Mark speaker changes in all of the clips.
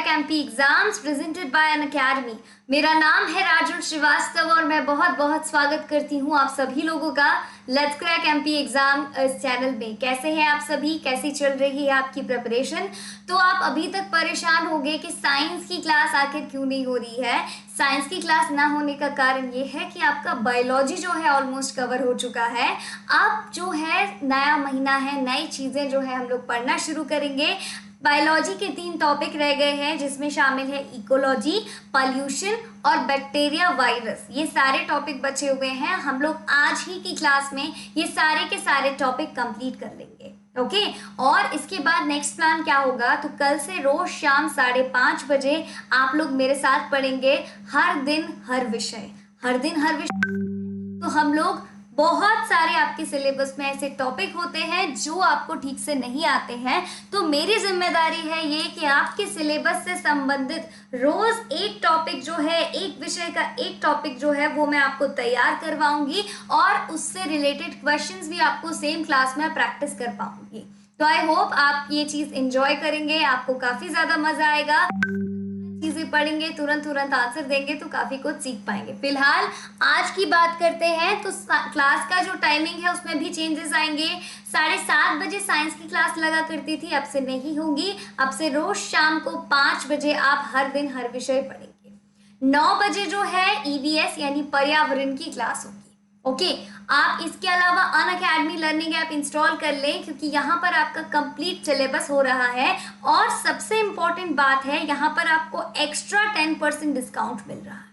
Speaker 1: MP exams presented by Unacademy. मेरा नाम है राजू श्रीवास्तव और मैं बहुत बहुत स्वागत करती हूँ आप सभी लोगों का लेट्स क्रैक एमपी एग्जाम इस चैनल में। कैसे हैं आप सभी, कैसी चल रही है आपकी प्रिपरेशन? तो आप अभी तक परेशान होंगे कि साइंस की क्लास आखिर क्यों नहीं हो रही है। साइंस की क्लास ना होने का कारण ये है कि आपका बायोलॉजी जो है ऑलमोस्ट कवर हो चुका है। अब जो है नया महीना है, नई चीज़ें जो है हम लोग पढ़ना शुरू करेंगे। बायोलॉजी के 3 टॉपिक रह गए हैं जिसमें शामिल है इकोलॉजी, पॉल्यूशन और बैक्टीरिया वायरस। ये सारे टॉपिक बचे हुए हैं। हम लोग आज ही की क्लास में ये सारे के सारे टॉपिक कंप्लीट कर लेंगे। ओके और इसके बाद नेक्स्ट प्लान क्या होगा, तो कल से रोज शाम 5:30 बजे आप लोग मेरे साथ पढ़ेंगे हर दिन हर विषय। तो हम लोग बहुत सारे आपके सिलेबस में ऐसे टॉपिक होते हैं जो आपको ठीक से नहीं आते हैं, तो मेरी जिम्मेदारी है ये कि आपके सिलेबस से संबंधित रोज एक टॉपिक जो है, एक विषय का एक टॉपिक जो है वो मैं आपको तैयार करवाऊंगी और उससे रिलेटेड क्वेश्चंस भी आपको सेम क्लास में प्रैक्टिस कर पाऊंगी। तो आई होप आप ये चीज एंजॉय करेंगे, आपको काफी ज्यादा मजा आएगा। चीजें पढ़ेंगे, तुरंत आंसर देंगे तो काफी कुछ सीख पाएंगे। फिलहाल आज की बात करते हैं तो क्लास का जो टाइमिंग है उसमें भी चेंजेस आएंगे। 7:30 बजे साइंस की क्लास लगा करती थी, अब से नहीं होगी। अब से रोज शाम को 5 बजे आप हर दिन हर विषय पढ़ेंगे। 9 बजे जो है ईवीएस यानी पर्यावरण की क्लास होगी। ओके आप इसके अलावा अनअकैडमी लर्निंग ऐप इंस्टॉल कर लें क्योंकि यहाँ पर आपका कंप्लीट सिलेबस हो रहा है। और सबसे इम्पोर्टेंट बात है, यहाँ पर आपको एक्स्ट्रा 10% डिस्काउंट मिल रहा है।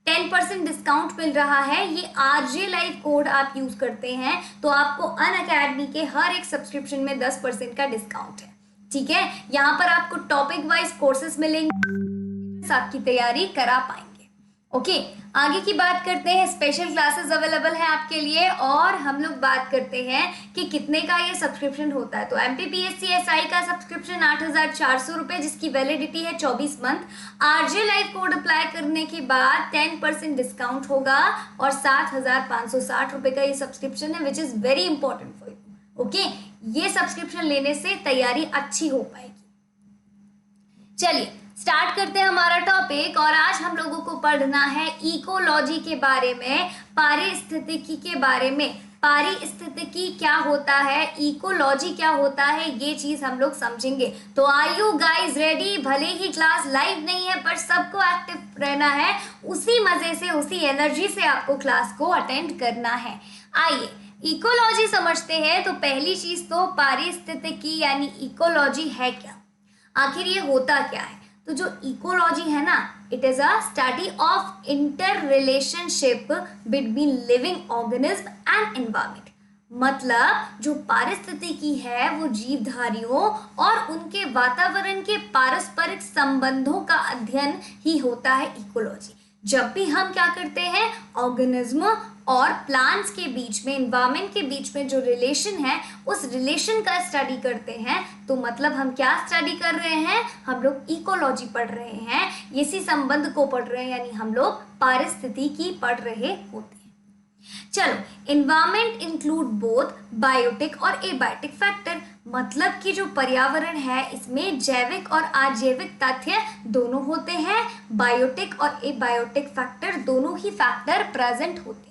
Speaker 1: 10% डिस्काउंट मिल रहा है। ये आरजे लाइव कोड आप यूज करते हैं तो आपको अनअकैडमी के हर एक सब्सक्रिप्शन में 10% का डिस्काउंट है। ठीक है, यहाँ पर आपको टॉपिक वाइज कोर्सेस मिलेंगे, आपकी तैयारी करा पाएंगे। ओके आगे की बात करते हैं। स्पेशल क्लासेस अवेलेबल है आपके लिए और हम लोग बात करते हैं कि कितने का ये सब्सक्रिप्शन होता है। तो एमपीपीएससी एसआई का सब्सक्रिप्शन 8,400 रुपये जिसकी वैलिडिटी है 24 month. RJ live code apply करने के बाद 10% डिस्काउंट होगा और 7,560 रुपये का ये सब्सक्रिप्शन है which is very important for you. Okay ये सब्सक्रिप्शन लेने से तैयारी अच्छी हो पाएगी। चलिए स्टार्ट करते हैं हमारा टॉपिक और आज हम लोगों को पढ़ना है इकोलॉजी के बारे में, पारिस्थितिकी के बारे में। पारिस्थितिकी क्या होता है, इकोलॉजी क्या होता है, ये चीज हम लोग समझेंगे। तो आर यू गाइज रेडी? भले ही क्लास लाइव नहीं है पर सबको एक्टिव रहना है, उसी मजे से उसी एनर्जी से आपको क्लास को अटेंड करना है। आइए इकोलॉजी समझते हैं। तो पहली चीज तो पारिस्थितिकी यानी इकोलॉजी है क्या, आखिर ये होता क्या है। तो जो इकोलॉजी है ना, it is a study of inter relationship between living organism and environment. मतलब जो पारिस्थितिकी है वो जीवधारियों और उनके वातावरण के पारस्परिक संबंधों का अध्ययन ही होता है इकोलॉजी। जब भी हम क्या करते हैं, ऑर्गेनिज्म और प्लांट्स के बीच में, एनवायरमेंट के बीच में जो रिलेशन है उस रिलेशन का स्टडी करते हैं तो मतलब हम क्या स्टडी कर रहे हैं, हम लोग इकोलॉजी पढ़ रहे हैं, इसी संबंध को पढ़ रहे हैं, यानी हम लोग पारिस्थितिकी पढ़ रहे होते हैं। चलो एनवायरमेंट इंक्लूड बोथ बायोटिक और एबायोटिक फैक्टर। मतलब कि जो पर्यावरण है इसमें जैविक और अजैविक तथ्य दोनों होते हैं, बायोटिक और एबायोटिक फैक्टर दोनों ही फैक्टर प्रेजेंट होते हैं।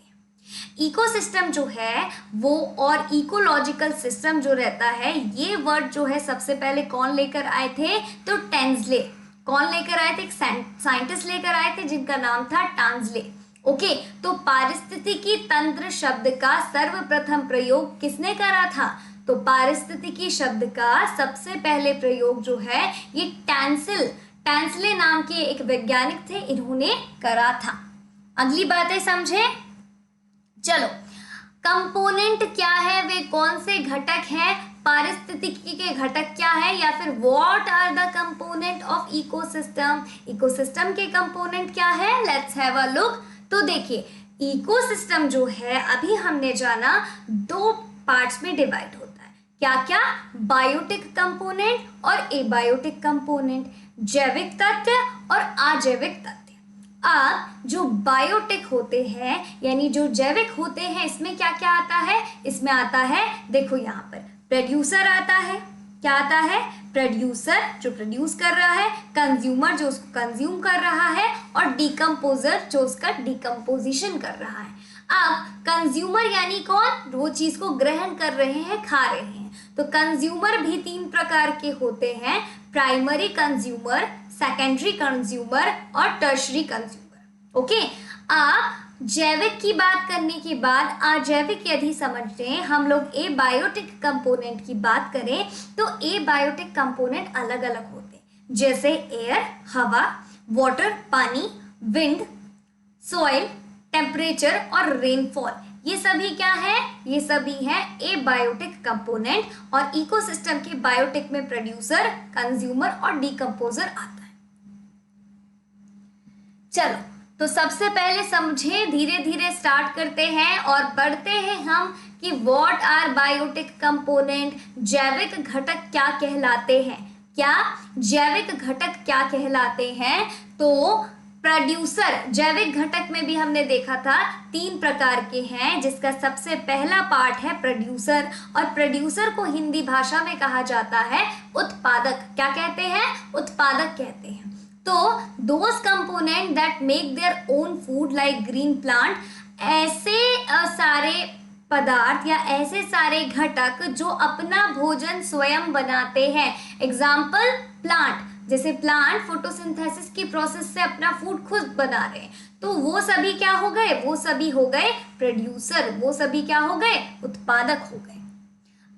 Speaker 1: इकोसिस्टम जो है वो और इकोलॉजिकल सिस्टम जो रहता है, ये वर्ड जो है सबसे पहले कौन लेकर आए थे, तो टेंसले। कौन लेकर आए थे? एक साइंटिस्ट लेकर आए थे जिनका नाम था टांसले। ओके तो पारिस्थितिकी तंत्र शब्द का सर्वप्रथम प्रयोग किसने करा था, तो पारिस्थितिकी शब्द का सबसे पहले प्रयोग जो है ये टांसले नाम के एक वैज्ञानिक थे, इन्होंने करा था। अगली बातें समझे। चलो कंपोनेंट क्या है, वे कौन से घटक हैं, पारिस्थितिकी के घटक क्या है, या फिर what are the component of ecosystem. Ecosystem के कंपोनेंट क्या है, लेट्स हैव अ लुक। तो देखिए इकोसिस्टम जो है अभी हमने जाना 2 पार्ट्स में डिवाइड होता है। क्या क्या, बायोटिक कंपोनेंट और एबायोटिक कंपोनेंट, जैविक तत्व और अजैविक तत्व। अब जो बायोटिक होते हैं यानी जो जैविक होते हैं इसमें क्या क्या आता है, इसमें आता है, देखो यहाँ पर प्रोड्यूसर आता है, क्या आता है? प्रोड्यूसर जो प्रोड्यूस कर रहा है, कंज्यूमर जो उसको कंज्यूम कर रहा है, और डिकम्पोजर जो उसका डिकम्पोजिशन कर रहा है। अब कंज्यूमर यानी कौन? वो चीज को ग्रहण कर रहे हैं, खा रहे हैं। तो कंज्यूमर भी 3 प्रकार के होते हैं, प्राइमरी कंज्यूमर, सेकेंडरी कंज्यूमर और टर्शरी कंज्यूमर। ओके, आप जैविक की बात करने के बाद अजैविक यदि समझते हैं, हम लोग एबायोटिक कंपोनेंट की बात करें तो एबायोटिक कंपोनेंट अलग अलग होते हैं, जैसे एयर हवा, वाटर पानी, विंड, सॉइल, टेम्परेचर और रेनफॉल। ये सभी क्या है? ये सभी है एबायोटिक कंपोनेंट, और इकोसिस्टम के बायोटिक में प्रोड्यूसर, कंज्यूमर और डिकम्पोजर आता है। चलो, तो सबसे पहले समझे, धीरे धीरे स्टार्ट करते हैं और बढ़ते हैं हम कि व्हाट आर बायोटिक कंपोनेंट, जैविक घटक क्या कहलाते हैं। क्या जैविक घटक क्या कहलाते हैं? तो प्रोड्यूसर, जैविक घटक में भी हमने देखा था 3 प्रकार के हैं, जिसका सबसे पहला पार्ट है प्रोड्यूसर, और प्रोड्यूसर को हिंदी भाषा में कहा जाता है उत्पादक। क्या कहते हैं? उत्पादक कहते हैं। तो those component that make their own food like green plant, ऐसे सारे पदार्थ या ऐसे सारे घटक जो अपना भोजन स्वयं बनाते हैं। एग्जाम्पल प्लांट, जैसे प्लांट फोटोसिंथेसिस की प्रोसेस से अपना फूड खुद बना रहे हैं, तो वो सभी क्या हो गए? वो सभी हो गए प्रोड्यूसर, वो सभी क्या हो गए? उत्पादक हो गए।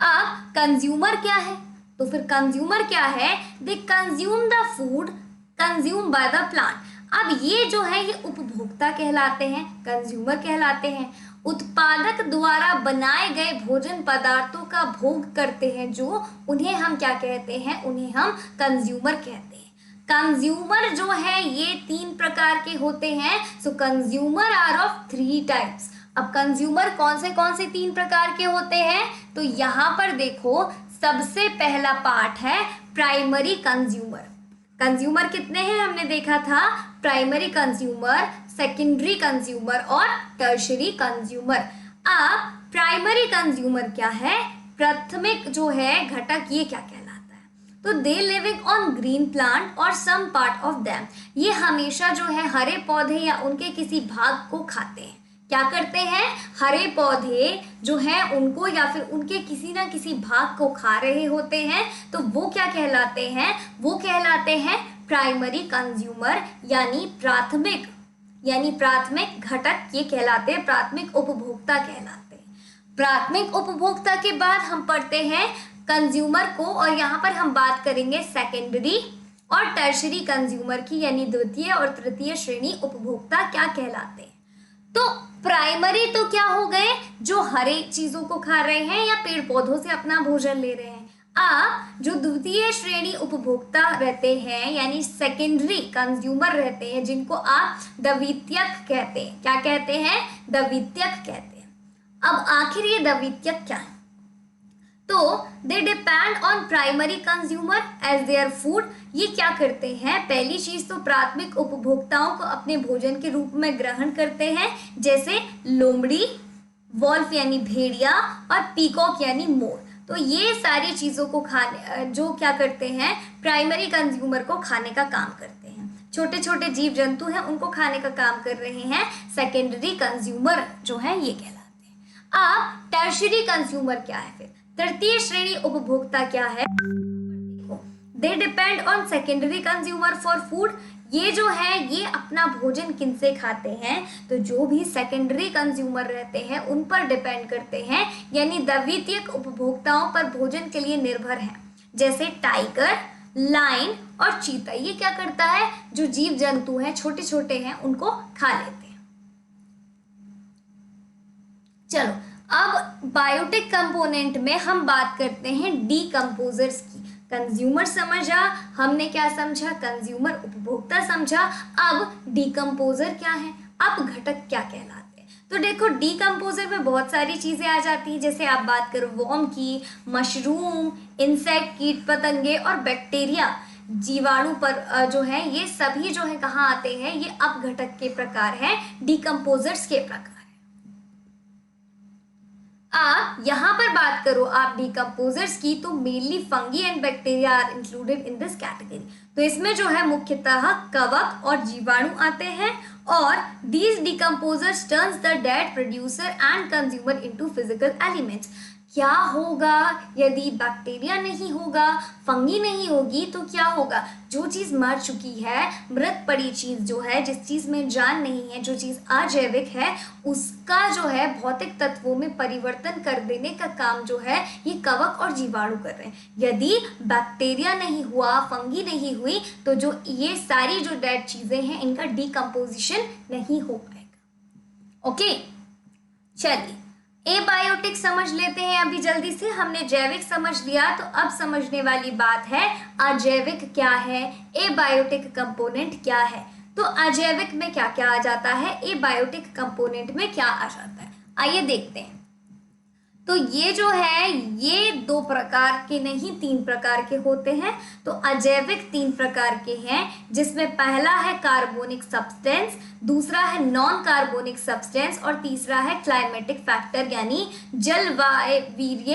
Speaker 1: अब कंज्यूमर क्या है? तो फिर कंज्यूमर क्या है? They consume the food consume by the plant. अब ये जो है ये उपभोक्ता कहलाते हैं, कंज्यूमर कहलाते हैं। उत्पादक द्वारा बनाए गए भोजन पदार्थों का भोग करते हैं जो, उन्हें हम क्या कहते हैं? उन्हें हम कंज्यूमर कहते हैं। कंज्यूमर जो है ये 3 प्रकार के होते हैं। So consumer are of 3 types. अब कंज्यूमर कौन से 3 प्रकार के होते हैं? तो यहाँ पर देखो, सबसे पहला पार्ट है प्राइमरी कंज्यूमर। कंज्यूमर कितने हैं? हमने देखा था प्राइमरी कंज्यूमर, सेकेंडरी कंज्यूमर और टर्शरी कंज्यूमर। अब प्राइमरी कंज्यूमर क्या है? प्राथमिक जो है घटक, ये क्या कहलाता है? तो दे लिविंग ऑन ग्रीन प्लांट और सम पार्ट ऑफ देम। ये हमेशा जो है हरे पौधे या उनके किसी भाग को खाते हैं। क्या करते हैं? हरे पौधे जो हैं उनको या फिर उनके किसी ना किसी भाग को खा रहे होते हैं, तो वो क्या कहलाते हैं? वो कहलाते हैं प्राइमरी कंज्यूमर, यानी प्राथमिक घटक ये कहलाते हैं, प्राथमिक उपभोक्ता कहलाते हैं। प्राथमिक उपभोक्ता के बाद हम पढ़ते हैं कंज्यूमर को, और यहाँ पर हम बात करेंगे सेकेंडरी और टर्शरी कंज्यूमर की, यानी द्वितीय और तृतीय श्रेणी उपभोक्ता क्या कहलाते हैं। तो प्राइमरी तो क्या हो गए? जो हरे चीजों को खा रहे हैं या पेड़ पौधों से अपना भोजन ले रहे हैं। अब जो द्वितीय श्रेणी उपभोक्ता रहते हैं, यानी सेकेंडरी कंज्यूमर रहते हैं, जिनको आप द्वितीयक कहते हैं। क्या कहते हैं? द्वितीयक कहते हैं। अब आखिर ये द्वितीयक क्या है? तो they depend on primary consumer as their food. ये क्या करते हैं? पहली चीज तो प्राथमिक उपभोक्ताओं को अपने भोजन के रूप में ग्रहण करते हैं, जैसे लोमड़ी, वॉल्फ यानी भेड़िया, और पीकॉक यानी मोर। तो ये सारी चीजों को खाने, जो क्या करते हैं? प्राइमरी कंज्यूमर को खाने का काम करते हैं। छोटे छोटे जीव जंतु हैं, उनको खाने का काम कर रहे हैं सेकेंडरी कंज्यूमर जो है ये कहलाते हैं। अब टर्शरी कंज्यूमर क्या है? फिर तृतीय श्रेणी उपभोक्ता क्या है? दे depend on secondary consumer for food. ये जो है ये अपना भोजन किनसे खाते हैं? तो जो भी सेकेंडरी कंज्यूमर रहते हैं उन पर डिपेंड करते हैं, यानी द्वितीयक उपभोक्ताओं पर भोजन के लिए निर्भर हैं, जैसे टाइगर, लायन और चीता। ये क्या करता है? जो जीव जंतु हैं, छोटे छोटे हैं, उनको खा लेते हैं। चलो, अब बायोटिक कंपोनेंट में हम बात करते हैं डीकम्पोजर्स की। कंज्यूमर समझा हमने, क्या समझा? कंज्यूमर उपभोक्ता समझा। अब डीकम्पोजर क्या है? अब घटक क्या कहलाते हैं? तो देखो, डीकम्पोजर में बहुत सारी चीजें आ जाती हैं, जैसे आप बात करो वर्म की, मशरूम, इंसेक्ट, कीट पतंगे और बैक्टीरिया, जीवाणु पर जो है, ये सभी जो है कहाँ आते हैं? ये अब घटक के प्रकार हैं, डीकम्पोजर्स के प्रकार। आप यहाँ पर बात करो आप डिकम्पोजर्स की, तो mainly fungi and bacteria are included in this category. तो इसमें जो है मुख्यतः कवक और जीवाणु आते हैं, और these decomposers turns the dead producer and consumer into physical elements. क्या होगा यदि बैक्टीरिया नहीं होगा, फंगी नहीं होगी, तो क्या होगा? जो चीज़ मर चुकी है, मृत पड़ी चीज़ जो है, जिस चीज़ में जान नहीं है, जो चीज़ अजैविक है, उसका जो है भौतिक तत्वों में परिवर्तन कर देने का काम जो है ये कवक और जीवाणु कर रहे हैं। यदि बैक्टीरिया नहीं हुआ, फंगी नहीं हुई, तो जो ये सारी जो डेड चीज़ें हैं इनका डिकम्पोजिशन नहीं हो पाएगा। ओके, चलिए एबायोटिक समझ लेते हैं अभी जल्दी से। हमने जैविक समझ लिया, तो अब समझने वाली बात है अजैविक क्या है, एबायोटिक कंपोनेंट क्या है। तो अजैविक में क्या क्या आ जाता है, एबायोटिक कंपोनेंट में क्या आ जाता है, आइए देखते हैं। तो ये जो है ये 2 प्रकार के नहीं 3 प्रकार के होते हैं। तो अजैविक 3 प्रकार के हैं, जिसमें पहला है कार्बोनिक सब्सटेंस, दूसरा है नॉन कार्बोनिक सब्सटेंस, और तीसरा है क्लाइमेटिक फैक्टर यानी जलवायवीय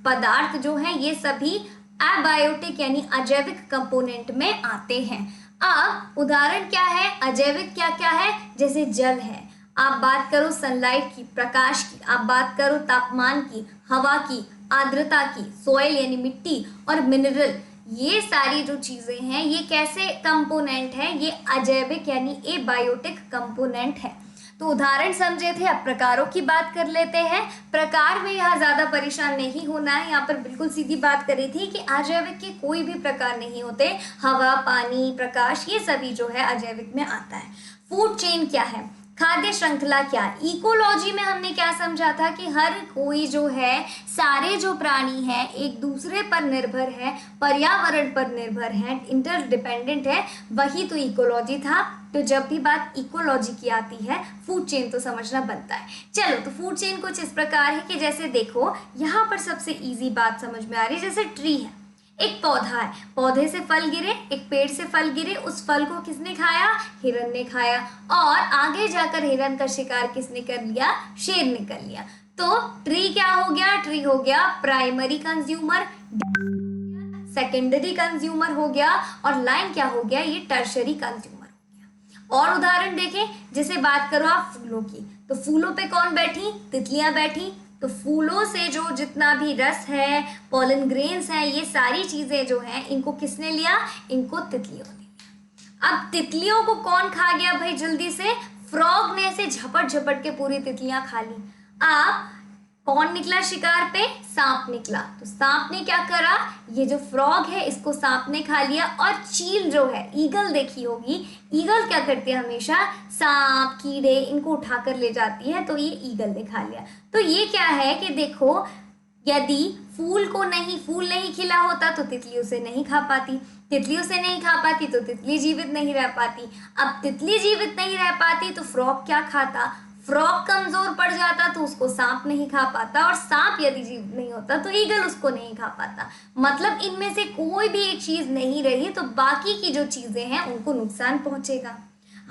Speaker 1: पदार्थ जो है ये सभी अबायोटिक यानी अजैविक कंपोनेंट में आते हैं। अब उदाहरण क्या है, अजैविक क्या क्या है, जैसे जल है, आप बात करो सनलाइट की, प्रकाश की, आप बात करो तापमान की, हवा की, आर्द्रता की, सोइल यानी मिट्टी, और मिनरल, ये सारी जो चीजें हैं ये कैसे कंपोनेंट है, ये अजैविक यानी एबायोटिक कंपोनेंट है। तो उदाहरण समझे थे, अब प्रकारों की बात कर लेते हैं। प्रकार में यहाँ ज्यादा परेशान नहीं होना है, यहाँ पर बिल्कुल सीधी बात करी थी कि अजैविक के कोई भी प्रकार नहीं होते, हवा, पानी, प्रकाश, ये सभी जो है अजैविक में आता है। फूड चेन क्या है, खाद्य श्रृंखला क्या है। इकोलॉजी में हमने क्या समझा था कि हर कोई जो है, सारे जो प्राणी हैं एक दूसरे पर निर्भर है, पर्यावरण पर निर्भर है, इंटरडिपेंडेंट है, वही तो इकोलॉजी था। तो जब भी बात इकोलॉजी की आती है, फूड चेन तो समझना बनता है। चलो, तो फूड चेन कुछ इस प्रकार है कि जैसे देखो यहाँ पर सबसे इजी बात समझ में आ रही है, जैसे ट्री है, एक पौधा है, पौधे से फल गिरे, एक पेड़ से फल गिरे, उस फल को किसने खाया, हिरन ने खाया, और आगे जाकर हिरन का शिकार किसने कर लिया, शेर ने कर लिया। तो ट्री क्या हो गया, ट्री हो गया प्राइमरी कंज्यूमर, सेकेंडरी कंज्यूमर हो गया, और लाइन क्या हो गया, ये टर्शरी कंज्यूमर हो गया। और उदाहरण देखें, जैसे बात करो आप फूलों की, तो फूलों पे कौन बैठी, तितलियां बैठी, तो फूलों से जो जितना भी रस है, पॉलन ग्रेन्स हैं, ये सारी चीजें जो हैं इनको किसने लिया, इनको तितलियों ने लिया। अब तितलियों को कौन खा गया भाई, जल्दी से, फ्रॉग ने ऐसे झपट झपट के पूरी तितलियां खा ली। अब कौन निकला शिकार पे, सांप निकला। तो सांप ने क्या करा, ये जो फ्रॉग है इसको सांप ने खा लिया। और चील जो है, ईगल देखी होगी, ईगल क्या करती है, हमेशा सांप, कीड़े इनको उठाकर ले जाती है, तो ये ईगल ने खा लिया। तो ये क्या है कि देखो, यदि फूल नहीं खिला होता तो तितली उसे नहीं खा पाती, तितली उसे नहीं खा पाती तो तितली जीवित नहीं रह पाती। अब तितली जीवित नहीं रह पाती तो फ्रॉग क्या खाता, फ्रॉग कमजोर पड़ जाता तो उसको सांप नहीं खा पाता, और सांप यदि जीवित नहीं होता तो ईगल उसको नहीं खा पाता। मतलब इनमें से कोई भी एक चीज नहीं रही तो बाकी की जो चीजें हैं उनको नुकसान पहुंचेगा।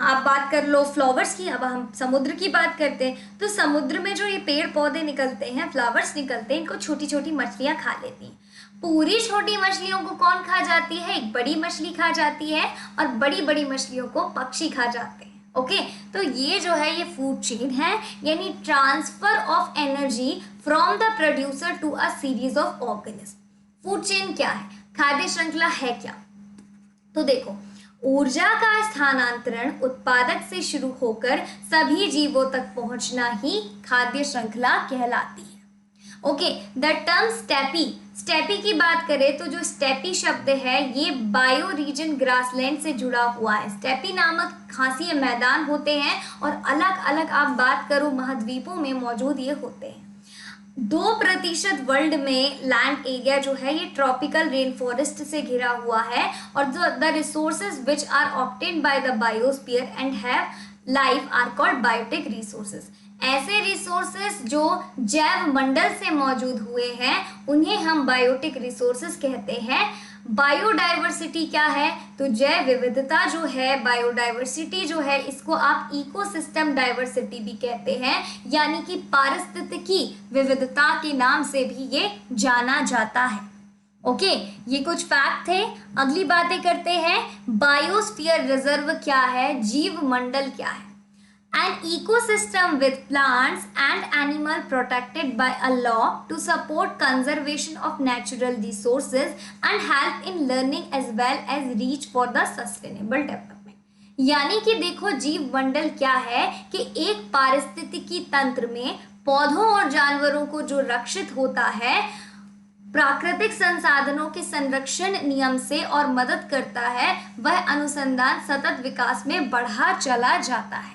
Speaker 1: आप बात कर लो फ्लावर्स की, अब हम समुद्र की बात करते हैं। तो समुद्र में जो ये पेड़ पौधे निकलते हैं, फ्लावर्स निकलते हैं, इनको छोटी छोटी मछलियां खा लेती हैं। पूरी छोटी मछलियों को कौन खा जाती है, एक बड़ी मछली खा जाती है, और बड़ी बड़ी मछलियों को पक्षी खा जाते हैं। ओके, तो ये जो है ये फूड चेन है, यानी transfer of energy from the producer to a series of organism. Food chain क्या है, खाद्य श्रृंखला है क्या, तो देखो, ऊर्जा का स्थानांतरण उत्पादक से शुरू होकर सभी जीवों तक पहुंचना ही खाद्य श्रृंखला कहलाती है। ओके, द टर्म स्टेपी की बात करें तो जो स्टेपी शब्द है ये बायो रीजन ग्रासलैंड से जुड़ा हुआ है। स्टेपी नामक घासीय मैदान होते हैं, और अलग अलग आप बात करो महाद्वीपों में मौजूद ये होते हैं। 2% वर्ल्ड में लैंड एरिया जो है ये ट्रॉपिकल रेन फॉरेस्ट से घिरा हुआ है, और the resources which are obtained by the biosphere and have life are called biotic resources. ऐसे रिसोर्सेज जो जैव मंडल से मौजूद हुए हैं उन्हें हम बायोटिक रिसोर्सेज कहते हैं। बायोडाइवर्सिटी क्या है? तो जैव विविधता जो है, बायोडाइवर्सिटी जो है, इसको आप इकोसिस्टम डाइवर्सिटी भी कहते हैं, यानी कि पारिस्थितिकी विविधता के नाम से भी ये जाना जाता है। ओके, ये कुछ फैक्ट थे। अगली बातें करते हैं। बायोस्फीयर रिजर्व क्या है? जीव मंडल क्या है? An ecosystem with plants and animal protected by a law to support conservation of natural resources and help in learning as well as reach for the sustainable development। यानी कि देखो, जीव मंडल क्या है कि एक पारिस्थितिकी तंत्र में पौधों और जानवरों को जो रक्षित होता है, प्राकृतिक संसाधनों के संरक्षण नियम से और मदद करता है, वह अनुसंधान सतत विकास में बढ़ा चला जाता है।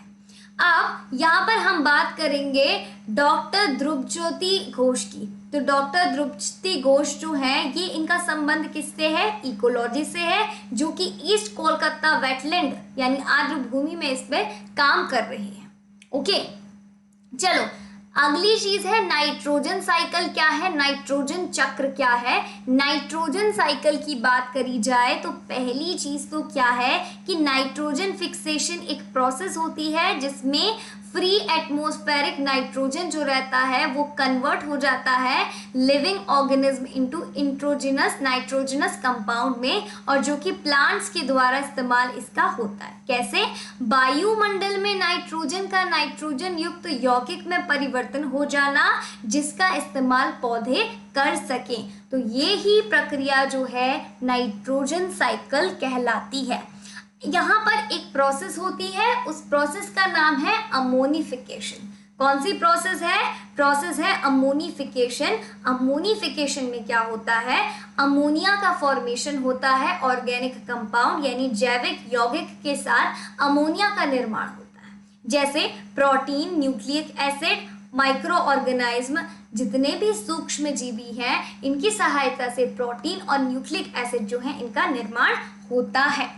Speaker 1: अब यहाँ पर हम बात करेंगे डॉक्टर ध्रुवज्योति घोष की। तो डॉक्टर ध्रुवज्योति घोष जो हैं, ये इनका संबंध किससे है? इकोलॉजी से है, जो कि ईस्ट कोलकाता वेटलैंड यानी आर्द्र भूमि में इसमें काम कर रही है। ओके, चलो अगली चीज है नाइट्रोजन साइकिल क्या है? नाइट्रोजन चक्र क्या है? नाइट्रोजन साइकिल की बात करी जाए तो पहली चीज तो क्या है कि नाइट्रोजन फिक्सेशन एक प्रोसेस होती है जिसमें फ्री एटमॉस्फेरिक नाइट्रोजन जो रहता है वो कन्वर्ट हो जाता है लिविंग ऑर्गेनिज्म इनटू इंट्रोजिनस नाइट्रोजनस कंपाउंड में, और जो कि प्लांट्स के द्वारा इस्तेमाल इसका होता है। कैसे? वायुमंडल में नाइट्रोजन का नाइट्रोजन युक्त यौगिक में परिवर्तन हो जाना, जिसका इस्तेमाल पौधे कर सकें। तो ये ही प्रक्रिया जो है नाइट्रोजन साइकिल कहलाती है। यहाँ पर एक प्रोसेस होती है, उस प्रोसेस का नाम है अमोनिफिकेशन। कौन सी प्रोसेस है? प्रोसेस है अमोनिफिकेशन। अमोनिफिकेशन में क्या होता है? अमोनिया का फॉर्मेशन होता है, ऑर्गेनिक कंपाउंड यानी जैविक यौगिक के साथ अमोनिया का निर्माण होता है। जैसे protein, nucleic acid, micro organism, जितने भी सूक्ष्म जीवी हैं, इनकी सहायता से प्रोटीन और न्यूक्लिक एसिड जो है इनका निर्माण होता है।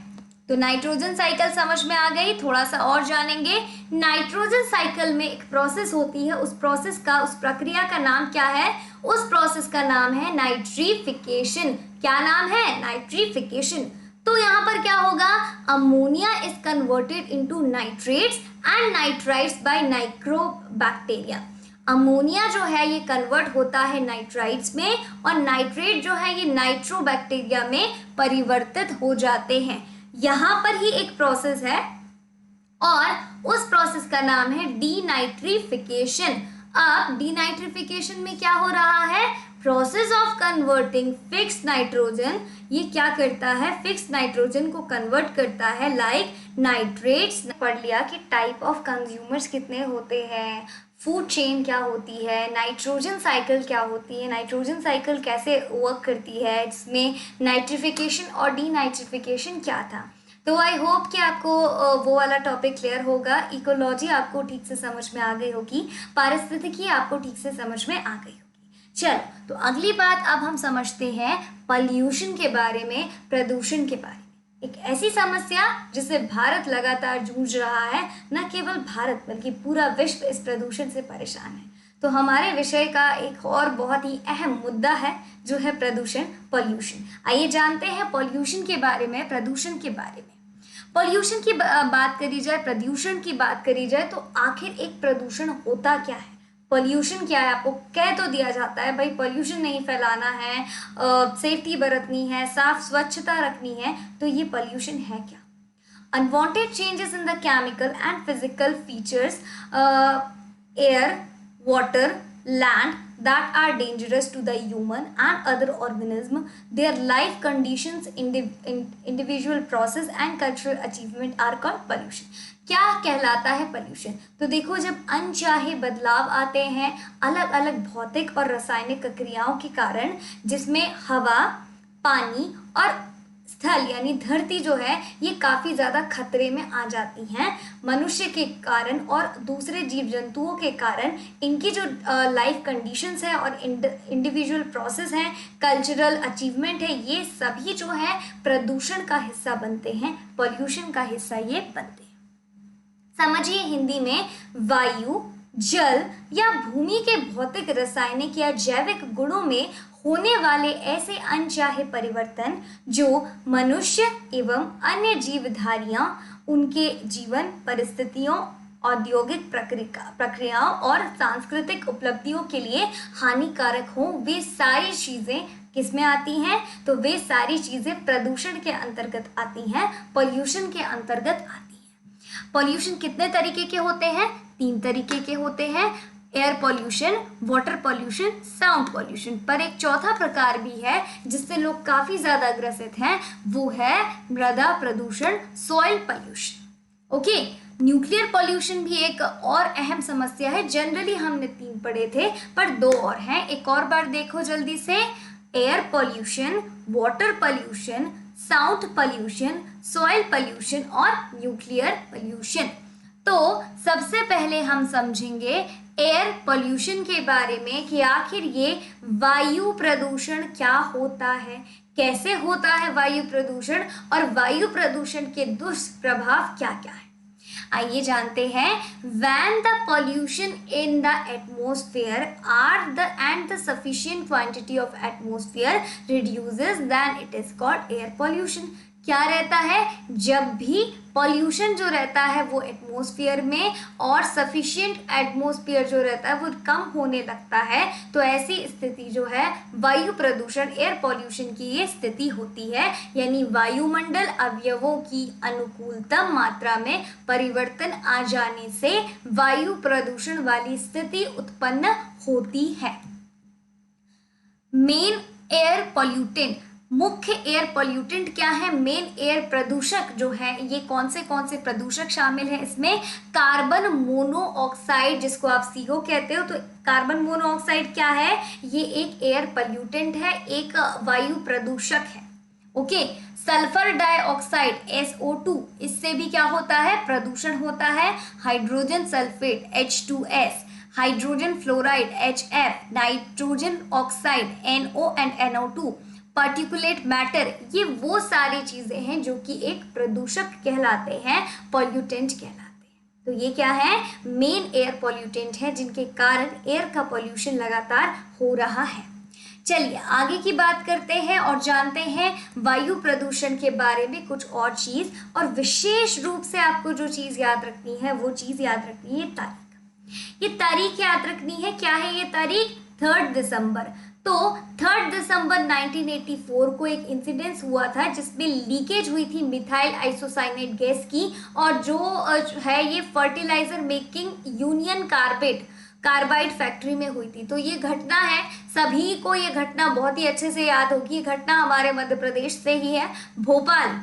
Speaker 1: तो नाइट्रोजन साइकिल समझ में आ गई। थोड़ा सा और जानेंगे। नाइट्रोजन साइकिल में एक प्रोसेस होती है, उस प्रोसेस का, उस प्रक्रिया का नाम क्या है? उस प्रोसेस का नाम है नाइट्रिफिकेशन। क्या नाम है? नाइट्रिफिकेशन। तो यहाँ पर क्या होगा? Ammonia is converted into nitrates and nitrites by nitrobacteria. Ammonia जो है ये कन्वर्ट होता है नाइट्राइट्स में, और नाइट्रेट जो है ये नाइट्रोबैक्टीरिया में परिवर्तित हो जाते हैं। यहाँ पर ही एक प्रोसेस है और उस प्रोसेस का नाम है डीनाइट्रिफिकेशन। अब डीनाइट्रिफिकेशन में क्या हो रहा है? Process of converting fixed nitrogen, ये क्या करता है? फिक्स्ड नाइट्रोजन को कन्वर्ट करता है लाइक नाइट्रेट्स। पढ़ लिया कि टाइप ऑफ कंज्यूमर्स कितने होते हैं, फूड चेन क्या होती है, नाइट्रोजन साइकिल क्या होती है, नाइट्रोजन साइकिल कैसे वर्क करती है, इसमें नाइट्रिफिकेशन और डीनाइट्रिफिकेशन क्या था। तो आई होप कि आपको वो वाला टॉपिक क्लियर होगा। इकोलॉजी आपको ठीक से समझ में आ गई होगी, पारिस्थितिकी आपको ठीक से समझ में आ गई होगी। चलो, तो अगली बात अब हम समझते हैं पॉल्यूशन के बारे में, प्रदूषण के बारे में। एक ऐसी समस्या जिससे भारत लगातार जूझ रहा है। न केवल भारत बल्कि पूरा विश्व इस प्रदूषण से परेशान है। तो हमारे विषय का एक और बहुत ही अहम मुद्दा है जो है प्रदूषण, पॉल्यूशन। आइए जानते हैं पॉल्यूशन के बारे में, प्रदूषण के बारे में। पॉल्यूशन की बात करी जाए, प्रदूषण की बात करी जाए, तो आखिर एक प्रदूषण होता क्या है? पॉल्यूशन क्या है? आपको कह तो दिया जाता है भाई पॉल्यूशन नहीं फैलाना है, सेफ्टी बरतनी है, साफ स्वच्छता रखनी है। तो ये पॉल्यूशन है क्या? Unwanted changes in the chemical and physical features, air, water, land that are dangerous to the human and other organism, their life conditions, individual process and cultural achievement are called pollution। क्या कहलाता है pollution? तो देखो, जब अनचाहे बदलाव आते हैं अलग अलग भौतिक और रासायनिक क्रियाओं के कारण, जिसमें हवा, पानी और स्थल यानी धरती जो है ये काफ़ी ज़्यादा खतरे में आ जाती हैं मनुष्य के कारण और दूसरे जीव जंतुओं के कारण। इनकी जो लाइफ कंडीशंस हैं और इंडिविजुअल प्रोसेस हैं, कल्चरल अचीवमेंट है, ये सभी जो है प्रदूषण का हिस्सा बनते हैं, पॉल्यूशन का हिस्सा ये बनते हैं। समझिए हिंदी में वायु, जल या भूमि के भौतिक, रासायनिक या जैविक गुणों में होने वाले ऐसे अनचाहे परिवर्तन जो मनुष्य एवं अन्य जीवधारियां उनके जीवन परिस्थितियों, औद्योगिक प्रक्रियाओं और सांस्कृतिक उपलब्धियों के लिए हानिकारक हो, वे सारी चीजें किसमें आती हैं? तो वे सारी चीजें प्रदूषण के अंतर्गत आती हैं, पॉल्यूशन के अंतर्गत आती हैं। पॉल्यूशन कितने तरीके के होते हैं? 3 तरीके के होते हैं, air pollution, water pollution, sound pollution. पर एक चौथा प्रकार भी है जिससे लोग काफी ज्यादा ग्रसित हैं, वो है मृदा प्रदूषण, soil pollution. Okay, nuclear pollution भी एक और अहम समस्या है। जनरली हमने 3 पढ़े थे, पर 2 और हैं। एक और बार देखो जल्दी से, air pollution, water pollution, sound pollution, soil pollution और न्यूक्लियर पॉल्यूशन। तो सबसे पहले हम समझेंगे एयर पॉल्यूशन के बारे में कि आखिर ये वायु प्रदूषण क्या होता है, कैसे होता है वायु प्रदूषण, और वायु प्रदूषण के दुष्प्रभाव क्या क्या है। आइए जानते हैं। When the pollution in the atmosphere and the sufficient quantity of atmosphere reduces, then it is called air pollution। क्या रहता है? जब भी पॉल्यूशन जो रहता है वो एटमॉस्फेयर में और सफिशिएंट एटमॉस्फेयर जो रहता है वो कम होने लगता है, तो ऐसी स्थिति जो है वायु प्रदूषण, एयर पॉल्यूशन की ये स्थिति होती है। यानी वायुमंडल अवयवों की अनुकूलतम मात्रा में परिवर्तन आ जाने से वायु प्रदूषण वाली स्थिति उत्पन्न होती है। मेन एयर पॉल्यूटेंट, मुख्य एयर पॉल्यूटेंट क्या है? मेन एयर प्रदूषक जो है, ये कौन से प्रदूषक शामिल हैं इसमें? कार्बन मोनोऑक्साइड, जिसको आप CO कहते हो। तो कार्बन मोनोऑक्साइड क्या है? ये एक एयर पॉल्यूटेंट है, एक वायु प्रदूषक है। ओके, सल्फर डाइऑक्साइड SO2, इससे भी क्या होता है? प्रदूषण होता है। Hydrogen sulphate H2S, hydrogen fluoride HF, nitrogen oxide NO and NO2, particulate matter, ये वो सारी चीजें हैं जो कि एक प्रदूषक कहलाते हैं, पॉल्यूटेंट कहलाते हैं। तो ये क्या है? मेन एयर पॉल्यूटेंट है, जिनके कारण एयर का पॉल्यूशन लगातार हो रहा है। चलिए आगे की बात करते हैं और जानते हैं वायु प्रदूषण के बारे में कुछ और चीज। और विशेष रूप से आपको जो चीज याद रखनी है वो चीज याद रखनी है तारीख। ये तारीख याद रखनी है। क्या है ये तारीख? 3 दिसंबर। तो 3 दिसंबर 1984 को एक इंसिडेंस हुआ था जिसमें लीकेज हुई थी मिथाइल आइसोसाइनेट गैस की, और जो है ये fertilizer making Union Carbide factory में हुई थी। तो ये घटना है, सभी को ये घटना बहुत ही अच्छे से याद होगी। ये घटना हमारे मध्य प्रदेश से ही है। भोपाल